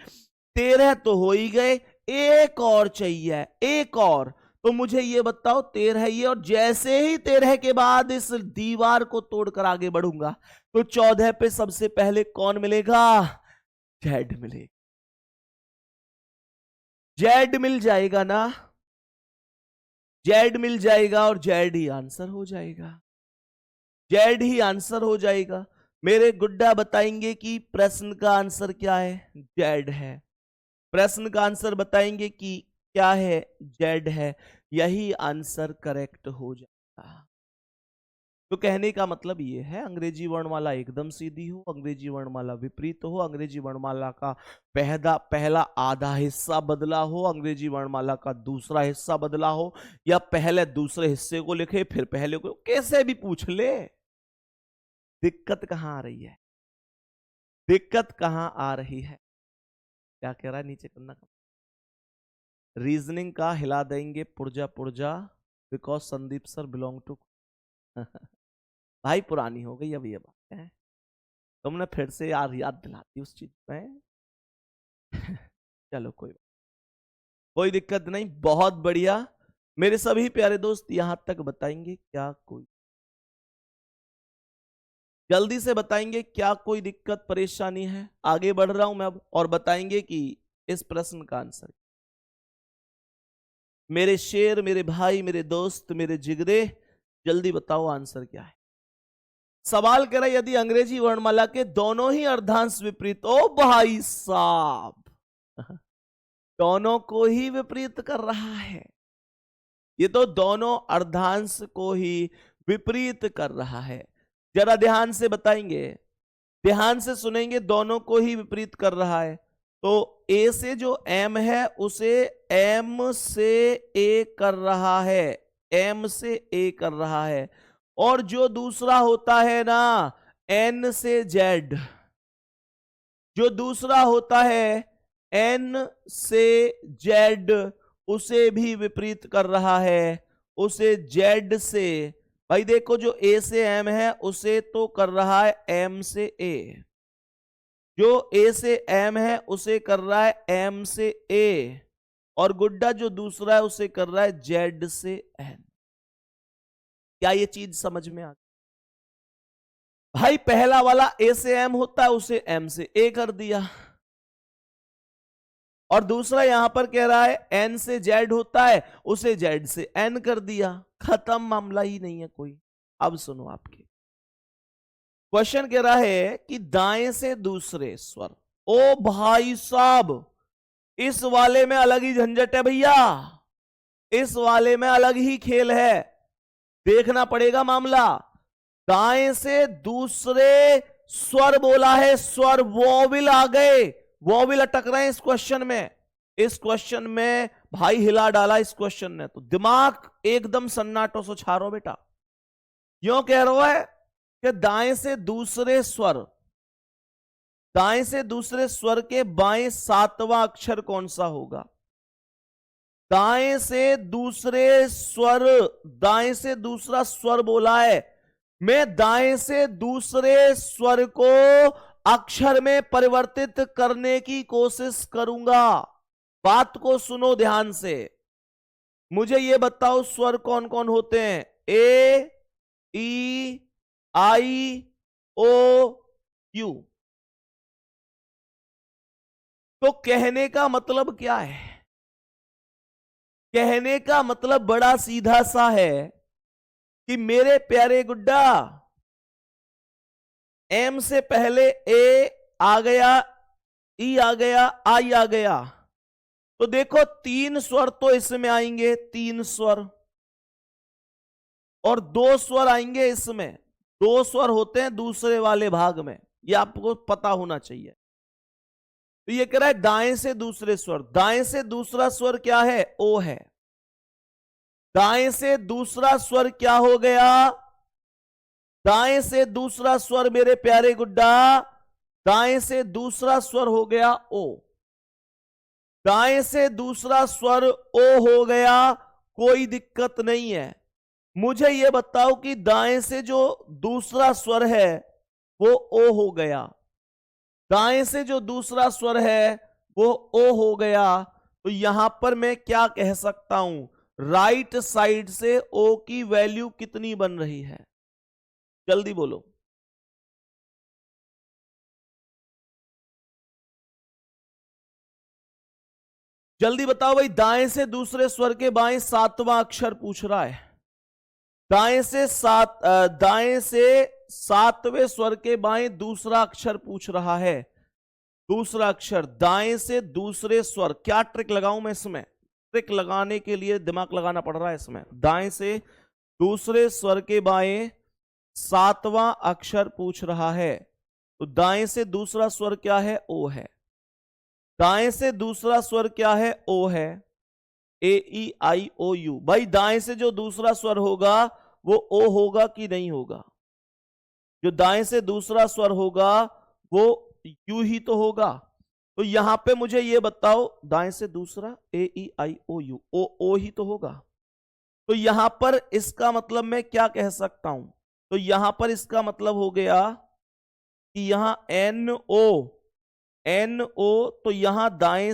13 तो हो ही गए, एक और चाहिए, एक और। तो मुझे ये बताओ 13 ये, और जैसे ही 13 के बाद इस दीवार को तोड़कर आगे बढ़ूंगा तो 14 पे सबसे पहले कौन मिलेगा? जेड मिलेगा। जेड मिल जाएगा ना, जेड मिल जाएगा और जेड ही आंसर हो जाएगा, जेड ही आंसर हो जाएगा। मेरे गुड्डा बताएंगे कि प्रश्न का आंसर क्या है? जेड है। प्रश्न का आंसर बताएंगे कि क्या है? जेड है। यही आंसर करेक्ट हो जाएगा। तो कहने का मतलब ये है, अंग्रेजी वर्णमाला एकदम सीधी हो, अंग्रेजी वर्णमाला विपरीत हो, अंग्रेजी वर्णमाला का पहला आधा हिस्सा बदला हो, अंग्रेजी वर्णमाला का दूसरा हिस्सा बदला हो, या पहले दूसरे हिस्से को लिखे फिर पहले को, कैसे भी पूछ ले। दिक्कत कहां आ रही है? दिक्कत कहां आ रही है? क्या कह रहा है नीचे करना? रीजनिंग का हिला देंगे पुर्जा पुर्जा, because Sandeep sir belong to भाई पुरानी हो गई अब ये बात है, तुमने फिर से याद दिला दी उस चीज में चलो कोई दिक्कत नहीं, बहुत बढ़िया। मेरे सभी प्यारे दोस्त यहां तक बताएंगे क्या कोई, जल्दी से बताएंगे क्या कोई दिक्कत परेशानी है? आगे बढ़ रहा हूं मैं अब, और बताएंगे कि इस प्रश्न का आंसर। मेरे शेर, मेरे भाई, मेरे दोस्त, मेरे जिगरे, जल्दी बताओ आंसर क्या है? सवाल कह रहा है यदि अंग्रेजी वर्णमाला के दोनों ही अर्धांश विपरीत, ओ भाई साहब दोनों को ही विपरीत कर रहा है, ये तो दोनों अर्धांश को ही विपरीत कर रहा है। जरा ध्यान से बताएंगे, ध्यान से सुनेंगे, दोनों को ही विपरीत कर रहा है। तो ए से जो एम है उसे एम से ए कर रहा है, एम से ए कर रहा है, और जो दूसरा होता है ना एन से जेड, जो दूसरा होता है एन से जेड, उसे भी विपरीत कर रहा है, उसे जेड से। भाई देखो जो ए से एम है उसे तो कर रहा है एम से ए, जो ए से एम है उसे कर रहा है एम से ए, और गुड्डा जो दूसरा है उसे कर रहा है जेड से एन। क्या ये चीज समझ में आ? भाई पहला वाला ए से एम होता है उसे एम से ए कर दिया, और दूसरा यहां पर कह रहा है एन से जेड होता है उसे जेड से एन कर दिया, खत्म, मामला ही नहीं है कोई। अब सुनो आपके क्वेश्चन कह रहा है कि दाएं से दूसरे स्वर, ओ भाई साहब इस वाले में अलग ही झंझट है भैया, इस वाले में अलग ही खेल है, देखना पड़ेगा मामला। दाएं से दूसरे स्वर बोला है, स्वर वोविल आ गए, वोविल अटक रहे हैं इस क्वेश्चन में, इस क्वेश्चन में भाई हिला डाला इस क्वेश्चन ने, तो दिमाग एकदम सन्नाटो सो छारो बेटा। क्यों कह रहा है कि दाएं से दूसरे स्वर, दाएं से दूसरे स्वर के बाएं 7वां अक्षर कौन सा होगा? दाएं से दूसरे स्वर, दाएं से दूसरा स्वर बोला है, मैं दाएं से दूसरे स्वर को अक्षर में परिवर्तित करने की कोशिश करूंगा। बात को सुनो ध्यान से, मुझे यह बताओ स्वर कौन कौन होते हैं? ए, ई, आई, ओ, यू। तो कहने का मतलब क्या है? कहने का मतलब बड़ा सीधा सा है कि मेरे प्यारे गुड्डा, एम से पहले ए आ गया, ई आ गया, आई आ गया, तो देखो 3 स्वर तो इसमें आएंगे, 3 स्वर, और 2 स्वर आएंगे इसमें, 2 स्वर होते हैं दूसरे वाले भाग में, ये आपको पता होना चाहिए। तो ये कह रहा है दाएं से दूसरे स्वर, दाएं से दूसरा स्वर क्या है? ओ है। दाएं से दूसरा स्वर क्या हो गया? दाएं से दूसरा स्वर मेरे प्यारे गुड्डा, दाएं से दूसरा स्वर हो गया ओ। दाएं से दूसरा स्वर ओ हो गया, कोई दिक्कत नहीं है। मुझे यह बताओ कि दाएं से जो दूसरा स्वर है वो ओ हो गया, दाएं से जो दूसरा स्वर है वो ओ हो गया, तो यहां पर मैं क्या कह सकता हूं? राइट साइड से ओ की वैल्यू कितनी बन रही है? जल्दी बोलो। जल्दी बताओ भाई, दाएं से दूसरे स्वर के बाएं 7वां अक्षर पूछ रहा है। दाएं से 7वें स्वर के बाएं दूसरा अक्षर पूछ रहा है। दूसरा अक्षर, दाएं से दूसरे स्वर, क्या ट्रिक लगाऊं मैं इसमें? ट्रिक लगाने के लिए दिमाग लगाना पड़ रहा है इसमें। दाएं से दूसरे स्वर के बाएं 7वां अक्षर पूछ रहा है, तो दाएं से दूसरा स्वर क्या है? ओ है। दाएं से दूसरा स्वर क्या है? ओ है। ए ई आई ओ यू। भाई दाएं से जो दूसरा स्वर होगा वो ओ होगा कि नहीं होगा? जो दाएं से दूसरा स्वर होगा वो यू ही तो होगा। तो यहां पे मुझे ये बताओ, दाएं से दूसरा ए ई आई ओ यू, ओ ही तो होगा। तो यहां पर इसका मतलब मैं क्या कह सकता हूं? तो यहां पर इसका मतलब हो गया कि यहां एन ओ, तो यहां दाएं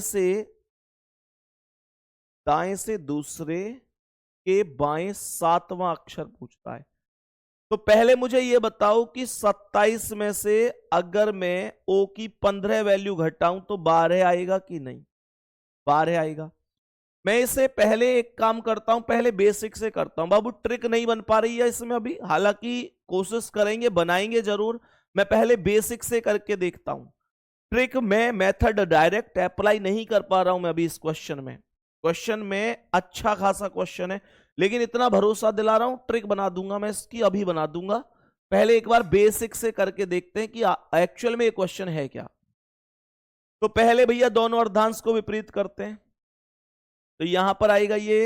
से दूसरे के बाएं 7वां अक्षर पूछता है। तो पहले मुझे यह बताओ कि 27 में से अगर मैं ओ की 15 वैल्यू घटाऊं तो 12 आएगा कि नहीं? 12 आएगा। मैं इसे पहले एक काम करता हूं, पहले बेसिक से करता हूं। बाबू ट्रिक नहीं बन पा रही है इसमें अभी, हालांकि कोशिश करेंगे, बनाएंगे जरूर। मैं पहले बेसिक से करके देखता हूं। ट्रिक में मेथड डायरेक्ट अप्लाई नहीं कर पा रहा हूं मैं अभी इस क्वेश्चन में अच्छा खासा क्वेश्चन है, लेकिन इतना भरोसा दिला रहा हूं, ट्रिक बना दूंगा मैं इसकी, अभी बना दूंगा। पहले एक बार बेसिक से करके देखते हैं कि एक्चुअल में ये क्वेश्चन है क्या। तो पहले भैया दोनों अर्धांश को विपरीत करते हैं। तो यहां पर आएगा ये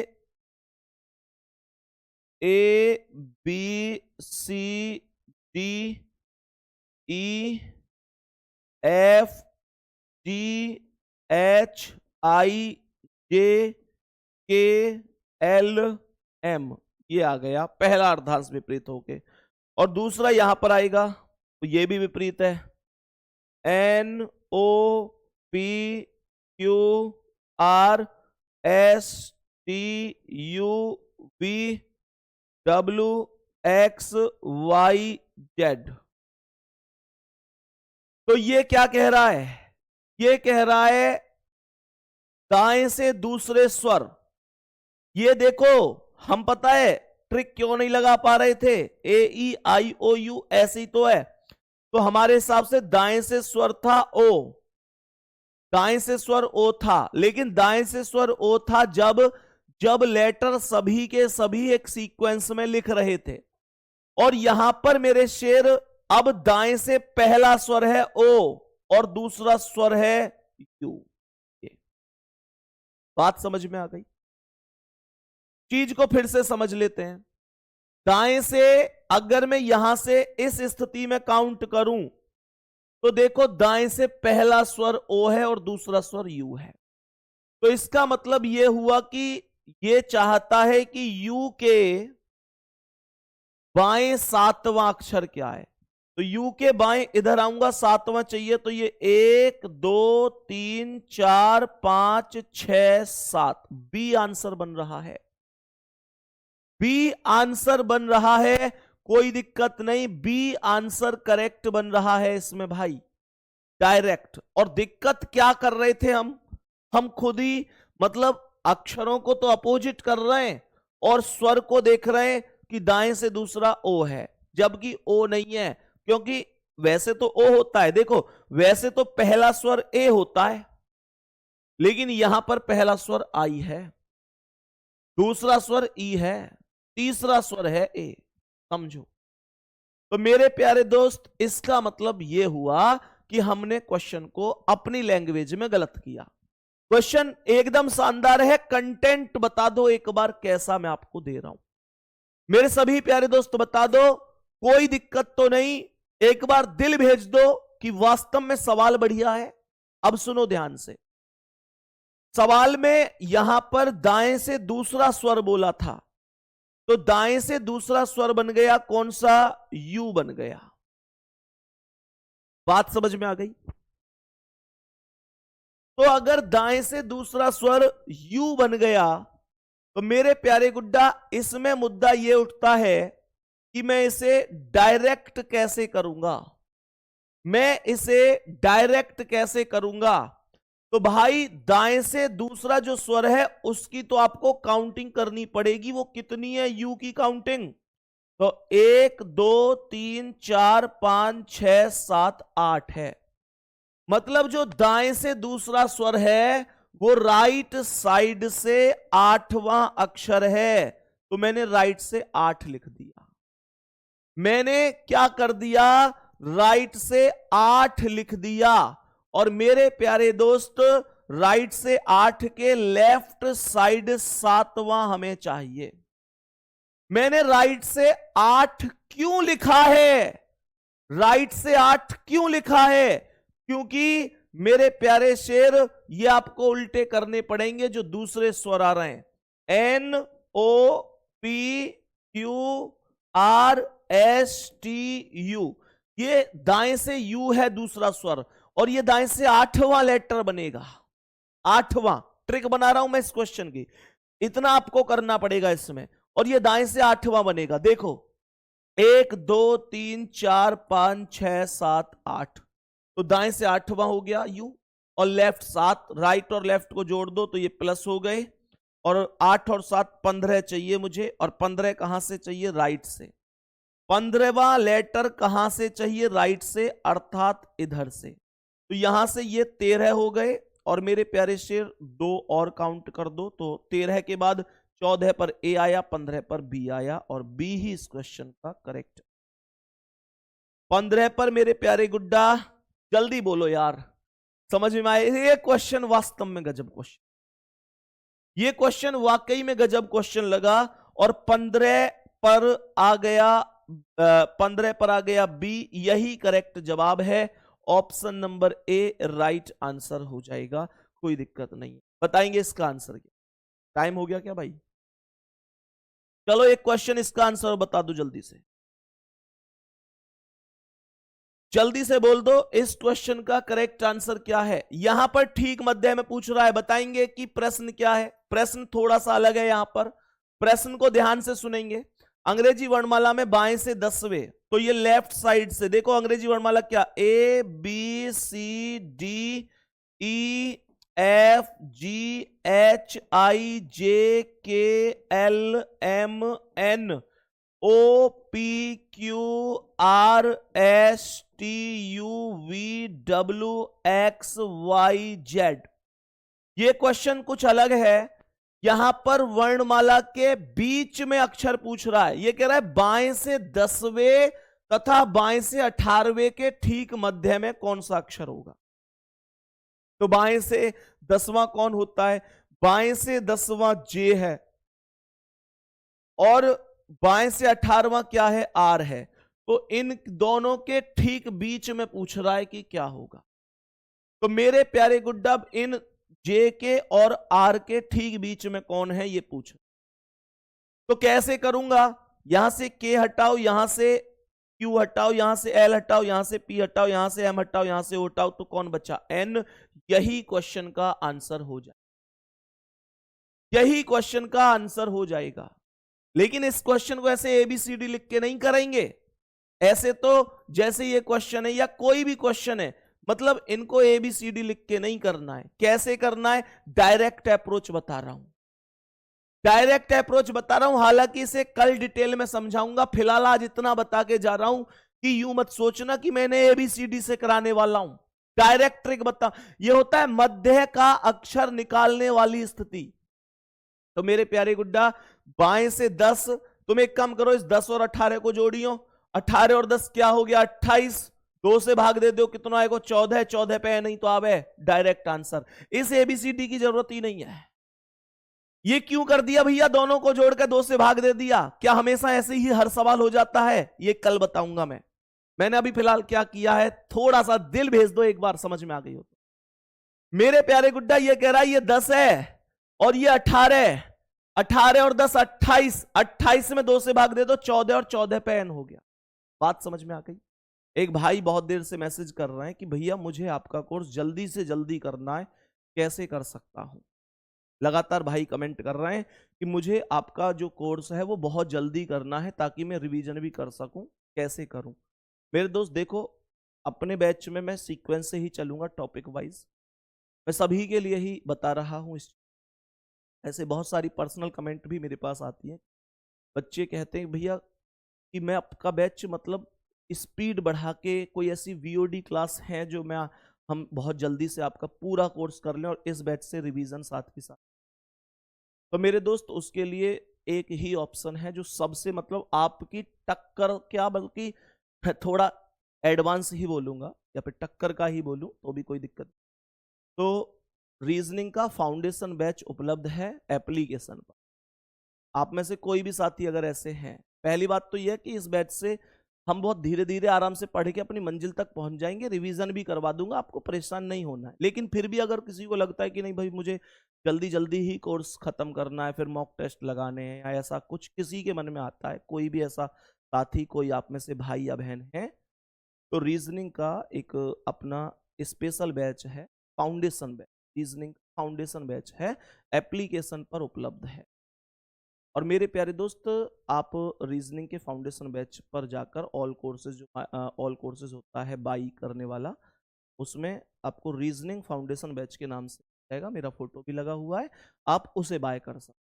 A B C D E F G H I J K L M, ये आ गया पहला अर्धांश विपरीत होके। और दूसरा यहां पर आएगा तो ये भी विपरीत है, N O P Q R S T U V W X Y Z. तो ये क्या कह रहा है? ये कह रहा है दाएं से दूसरे स्वर। ये देखो, हम पता है ट्रिक क्यों नहीं लगा पा रहे थे, ए ई आई ओ यू ऐसे ही तो है। तो हमारे हिसाब से दाएं से स्वर था ओ, दाएं से स्वर ओ था, लेकिन दाएं से स्वर ओ था जब लेटर सभी के सभी एक सीक्वेंस में लिख रहे थे। और यहां पर मेरे शेर अब दाएं से पहला स्वर है ओ और दूसरा स्वर है यू। बात समझ में आ गई? चीज को फिर से समझ लेते हैं। दाएं से अगर मैं यहां से इस स्थिति में काउंट करूं तो देखो दाएं से पहला स्वर ओ है और दूसरा स्वर यू है। तो इसका मतलब यह हुआ कि यह चाहता है कि यू के बाएं 7वां अक्षर क्या है। तो यू के बाएं इधर आऊंगा, 7वां चाहिए, तो ये 1 2 3 4 5 6 7, बी आंसर बन रहा है। बी आंसर बन रहा है, कोई दिक्कत नहीं, बी आंसर करेक्ट बन रहा है इसमें भाई, डायरेक्ट। और दिक्कत क्या कर रहे थे हम खुद ही, मतलब अक्षरों को तो अपोजिट कर रहे हैं और स्वर को देख रहे हैं कि दाएं से दूसरा ओ है, जबकि ओ नहीं है, क्योंकि वैसे तो ओ होता है। देखो वैसे तो पहला स्वर ए होता है, लेकिन यहां पर पहला स्वर आई है, दूसरा स्वर ई है, तीसरा स्वर है ए। समझो। तो मेरे प्यारे दोस्त, इसका मतलब यह हुआ कि हमने क्वेश्चन को अपनी लैंग्वेज में गलत किया। क्वेश्चन एकदम शानदार है, कंटेंट बता दो एक बार कैसा मैं आपको दे रहा हूं। मेरे सभी प्यारे दोस्त बता दो, कोई दिक्कत तो नहीं, एक बार दिल भेज दो कि वास्तव में सवाल बढ़िया है। अब सुनो ध्यान से, सवाल में यहां पर दाएं से दूसरा स्वर बोला था, तो दाएं से दूसरा स्वर बन गया कौन सा? यू बन गया। बात समझ में आ गई? तो अगर दाएं से दूसरा स्वर यू बन गया तो मेरे प्यारे गुड्डा, इसमें मुद्दा यह उठता है कि मैं इसे डायरेक्ट कैसे करूंगा, मैं इसे डायरेक्ट कैसे करूंगा। तो भाई दाएं से दूसरा जो स्वर है उसकी तो आपको काउंटिंग करनी पड़ेगी। वो कितनी है यू की काउंटिंग? तो 1 2 3 4 5 6 7 8 है। मतलब जो दाएं से दूसरा स्वर है वो राइट साइड से 8वां अक्षर है। तो मैंने राइट से 8 लिख दिया। मैंने क्या कर दिया? राइट से 8 लिख दिया। और मेरे प्यारे दोस्त, राइट से 8 के लेफ्ट साइड 7वां हमें चाहिए। मैंने राइट से 8 क्यों लिखा है? राइट से 8 क्यों लिखा है? क्योंकि मेरे प्यारे शेर, ये आपको उल्टे करने पड़ेंगे जो दूसरे स्वर आ रहे हैं। N O P Q R S T U, ये दाएं से यू है दूसरा स्वर, और ये दाएं से 8वां लेटर बनेगा। 8वां ट्रिक बना रहा हूं मैं इस क्वेश्चन की, इतना आपको करना पड़ेगा इसमें। और ये दाएं से 8वां बनेगा। देखो 1 2 3 4 5 6 7 8, तो दाएं से 8वां हो गया यू, और लेफ्ट 7, राइट और लेफ्ट को जोड़ दो तो ये प्लस हो गए। और 8 और 7 15 चाहिए मुझे, और 15 कहां से चाहिए? राइट से। 15वां लेटर कहां से चाहिए? राइट से, अर्थात इधर से। तो यहां से ये 13 हो गए। और मेरे प्यारे शेर 2 और काउंट कर दो, तो 13 के बाद 14 पर ए आया, 15 पर बी आया, और बी ही इस क्वेश्चन का करेक्ट। 15 पर मेरे प्यारे गुड्डा, जल्दी बोलो यार, समझ में आए? ये क्वेश्चन वास्तव में गजब क्वेश्चन, ये क्वेश्चन वाकई में गजब क्वेश्चन लगा। और 15 पर आ गया, 15 पर आ गया बी, यही करेक्ट जवाब है। Option number A right answer हो जाएगा, कोई दिक्कत नहीं। बताएंगे इसका आंसर क्या? टाइम हो गया क्या भाई? चलो एक क्वेश्चन इसका आंसर बता दो जल्दी से, जल्दी से बोल दो इस क्वेश्चन का करेक्ट आंसर क्या है। यहां पर ठीक मध्य में पूछ रहा है, बताएंगे कि प्रश्न क्या है। प्रश्न थोड़ा सा अलग है यहां पर, प्रश्न को ध्यान से सुनेंगे। अंग्रेजी वर्णमाला में बाएं से 10वें, तो ये लेफ्ट साइड से देखो अंग्रेजी वर्णमाला क्या? A B C D E F G H I J K L M N O P Q R S T U V W X Y Z. ये क्वेश्चन कुछ अलग है, यहां पर वर्णमाला के बीच में अक्षर पूछ रहा है। ये कह रहा है बाएं से 10वें तथा बाएं से 18वें के ठीक मध्य में कौन सा अक्षर होगा। तो बाएं से 10वां कौन होता है? बाएं से 10वां जे है, और बाएं से 18वां क्या है? आर है। तो इन दोनों के ठीक बीच में पूछ रहा है कि क्या होगा। तो मेरे प्यारे गुड्डा, इन जे के और आर के ठीक बीच में कौन है ये पूछ। तो कैसे करूंगा? यहां से के हटाओ, यहां से क्यू हटाओ, यहां से एल हटाओ, यहां से पी हटाओ, यहां से एम हटाओ, यहां से ओ हटाओ, तो कौन बचा? एन। यही क्वेश्चन का आंसर हो जाए, यही क्वेश्चन का आंसर हो जाएगा। लेकिन इस क्वेश्चन को ऐसे एबीसीडी लिख के नहीं करेंगे। ऐसे तो जैसे ये क्वेश्चन है या कोई भी क्वेश्चन है, मतलब इनको ABCD लिख के नहीं करना है। कैसे करना है? डायरेक्ट अप्रोच बता रहा हूं, डायरेक्ट अप्रोच बता रहा हूं। हालांकि इसे कल डिटेल में समझाऊंगा, फिलहाल आज इतना बता के जा रहा हूं कि यूं मत सोचना कि मैंने ABCD से कराने वाला हूं। डायरेक्ट ट्रिक बता, यह होता है मध्य का अक्षर निकालने वाली स्थिति। तो मेरे प्यारे गुड्डा, बाएं से 10, तुम एक काम करो, इस 10 और 18 को जोड़ियो। 18 और 10 क्या हो गया? 28। 2 से भाग दे दो, कितना आएगा? 14। 14 पे है नहीं तो आवे डायरेक्ट आंसर। इस ABCD की जरूरत ही नहीं है। ये क्यों कर दिया भैया? दोनों को जोड़कर 2 से भाग दे दिया। क्या हमेशा ऐसे ही हर सवाल हो जाता है? ये कल बताऊंगा मैं। मैंने अभी फिलहाल क्या किया है, थोड़ा सा दिल भेज दो, एक बार समझ में आ गई हो तो। मेरे प्यारे गुड्डा, ये कह रहा है ये 10 है और ये 18। 18 और 10 28। 28 में 2 से भाग दे दो, 14 और 14 पे एन हो गया। बात समझ में आ गई? एक भाई बहुत देर से मैसेज कर रहे हैं कि भैया मुझे आपका कोर्स जल्दी से जल्दी करना है, कैसे कर सकता हूं? लगातार भाई कमेंट कर रहे हैं कि मुझे आपका जो कोर्स है वो बहुत जल्दी करना है ताकि मैं रिवीजन भी कर सकूं, कैसे करूं? मेरे दोस्त देखो, अपने बैच में मैं सीक्वेंस से ही चलूंगा, टॉपिक वाइज। मैं सभी के लिए ही बता रहा हूं। ऐसे बहुत सारी पर्सनल कमेंट भी मेरे पास आती है। बच्चे कहते हैं भैया कि मैं आपका बैच मतलब स्पीड बढ़ा के कोई ऐसी VOD क्लास है जो मैं हम बहुत जल्दी से आपका पूरा कोर्स कर लें और इस बैच से रिवीजन साथ के साथ। तो मेरे दोस्त उसके लिए एक ही ऑप्शन है जो सबसे मतलब आपकी टक्कर, क्या बल्कि थोड़ा एडवांस ही बोलूंगा या फिर टक्कर का ही बोलूं तो भी कोई दिक्कत नहीं। तो रीजनिंग का फाउंडेशन बैच उपलब्ध है एप्लीकेशन पर। आप में से कोई भी साथी अगर ऐसे हैं, पहली बात तो यह कि इस बैच से हम बहुत धीरे धीरे आराम से पढ़ के अपनी मंजिल तक पहुंच जाएंगे। रिवीजन भी करवा दूंगा, आपको परेशान नहीं होना है। लेकिन फिर भी अगर किसी को लगता है कि नहीं भाई मुझे जल्दी जल्दी ही कोर्स खत्म करना है, फिर मॉक टेस्ट लगाने हैं या ऐसा कुछ किसी के मन में आता है, कोई भी ऐसा साथी, कोई आप में से भाई या बहन है, तो रीजनिंग का एक अपना स्पेशल बैच है, foundation batch. Reasoning foundation batch है, एप्लीकेशन पर उपलब्ध है। और मेरे प्यारे दोस्त, आप रीजनिंग के फाउंडेशन बैच पर जाकर ऑल कोर्सेज, जो ऑल कोर्सेज होता है बाई करने वाला, उसमें आपको रीजनिंग फाउंडेशन बैच के नाम से आएगा, मेरा फोटो भी लगा हुआ है, आप उसे बाय कर सकते।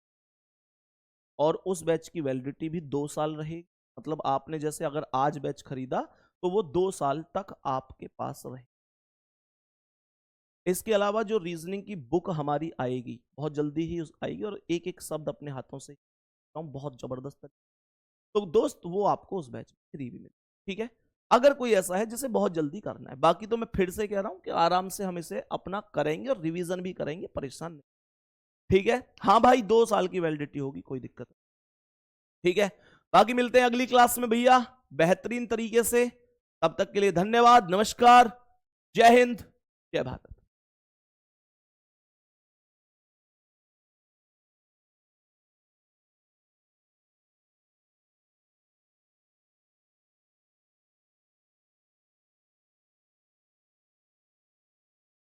और उस बैच की वैलिडिटी भी 2 साल रहेगी। मतलब आपने जैसे अगर आज बैच खरीदा तो वो 2 साल तक आपके पास रहे। इसके अलावा जो रीजनिंग की बुक हमारी आएगी बहुत जल्दी ही आएगी, और एक एक शब्द अपने हाथों से बहुत जबरदस्त। तो दोस्त वो आपको उस बैच में फ्री भी मिले, ठीक है, अगर कोई ऐसा है जिसे बहुत जल्दी करना है। बाकी तो मैं फिर से कह रहा हूं कि आराम से हम इसे अपना करेंगे और रिवीजन भी करेंगे, परेशान नहीं, ठीक है। हाँ भाई, 2 साल की वैलिडिटी होगी, कोई दिक्कत नहीं, ठीक है। बाकी मिलते हैं अगली क्लास में भैया बेहतरीन तरीके से। तब तक के लिए धन्यवाद, नमस्कार, जय हिंद, जय भारत।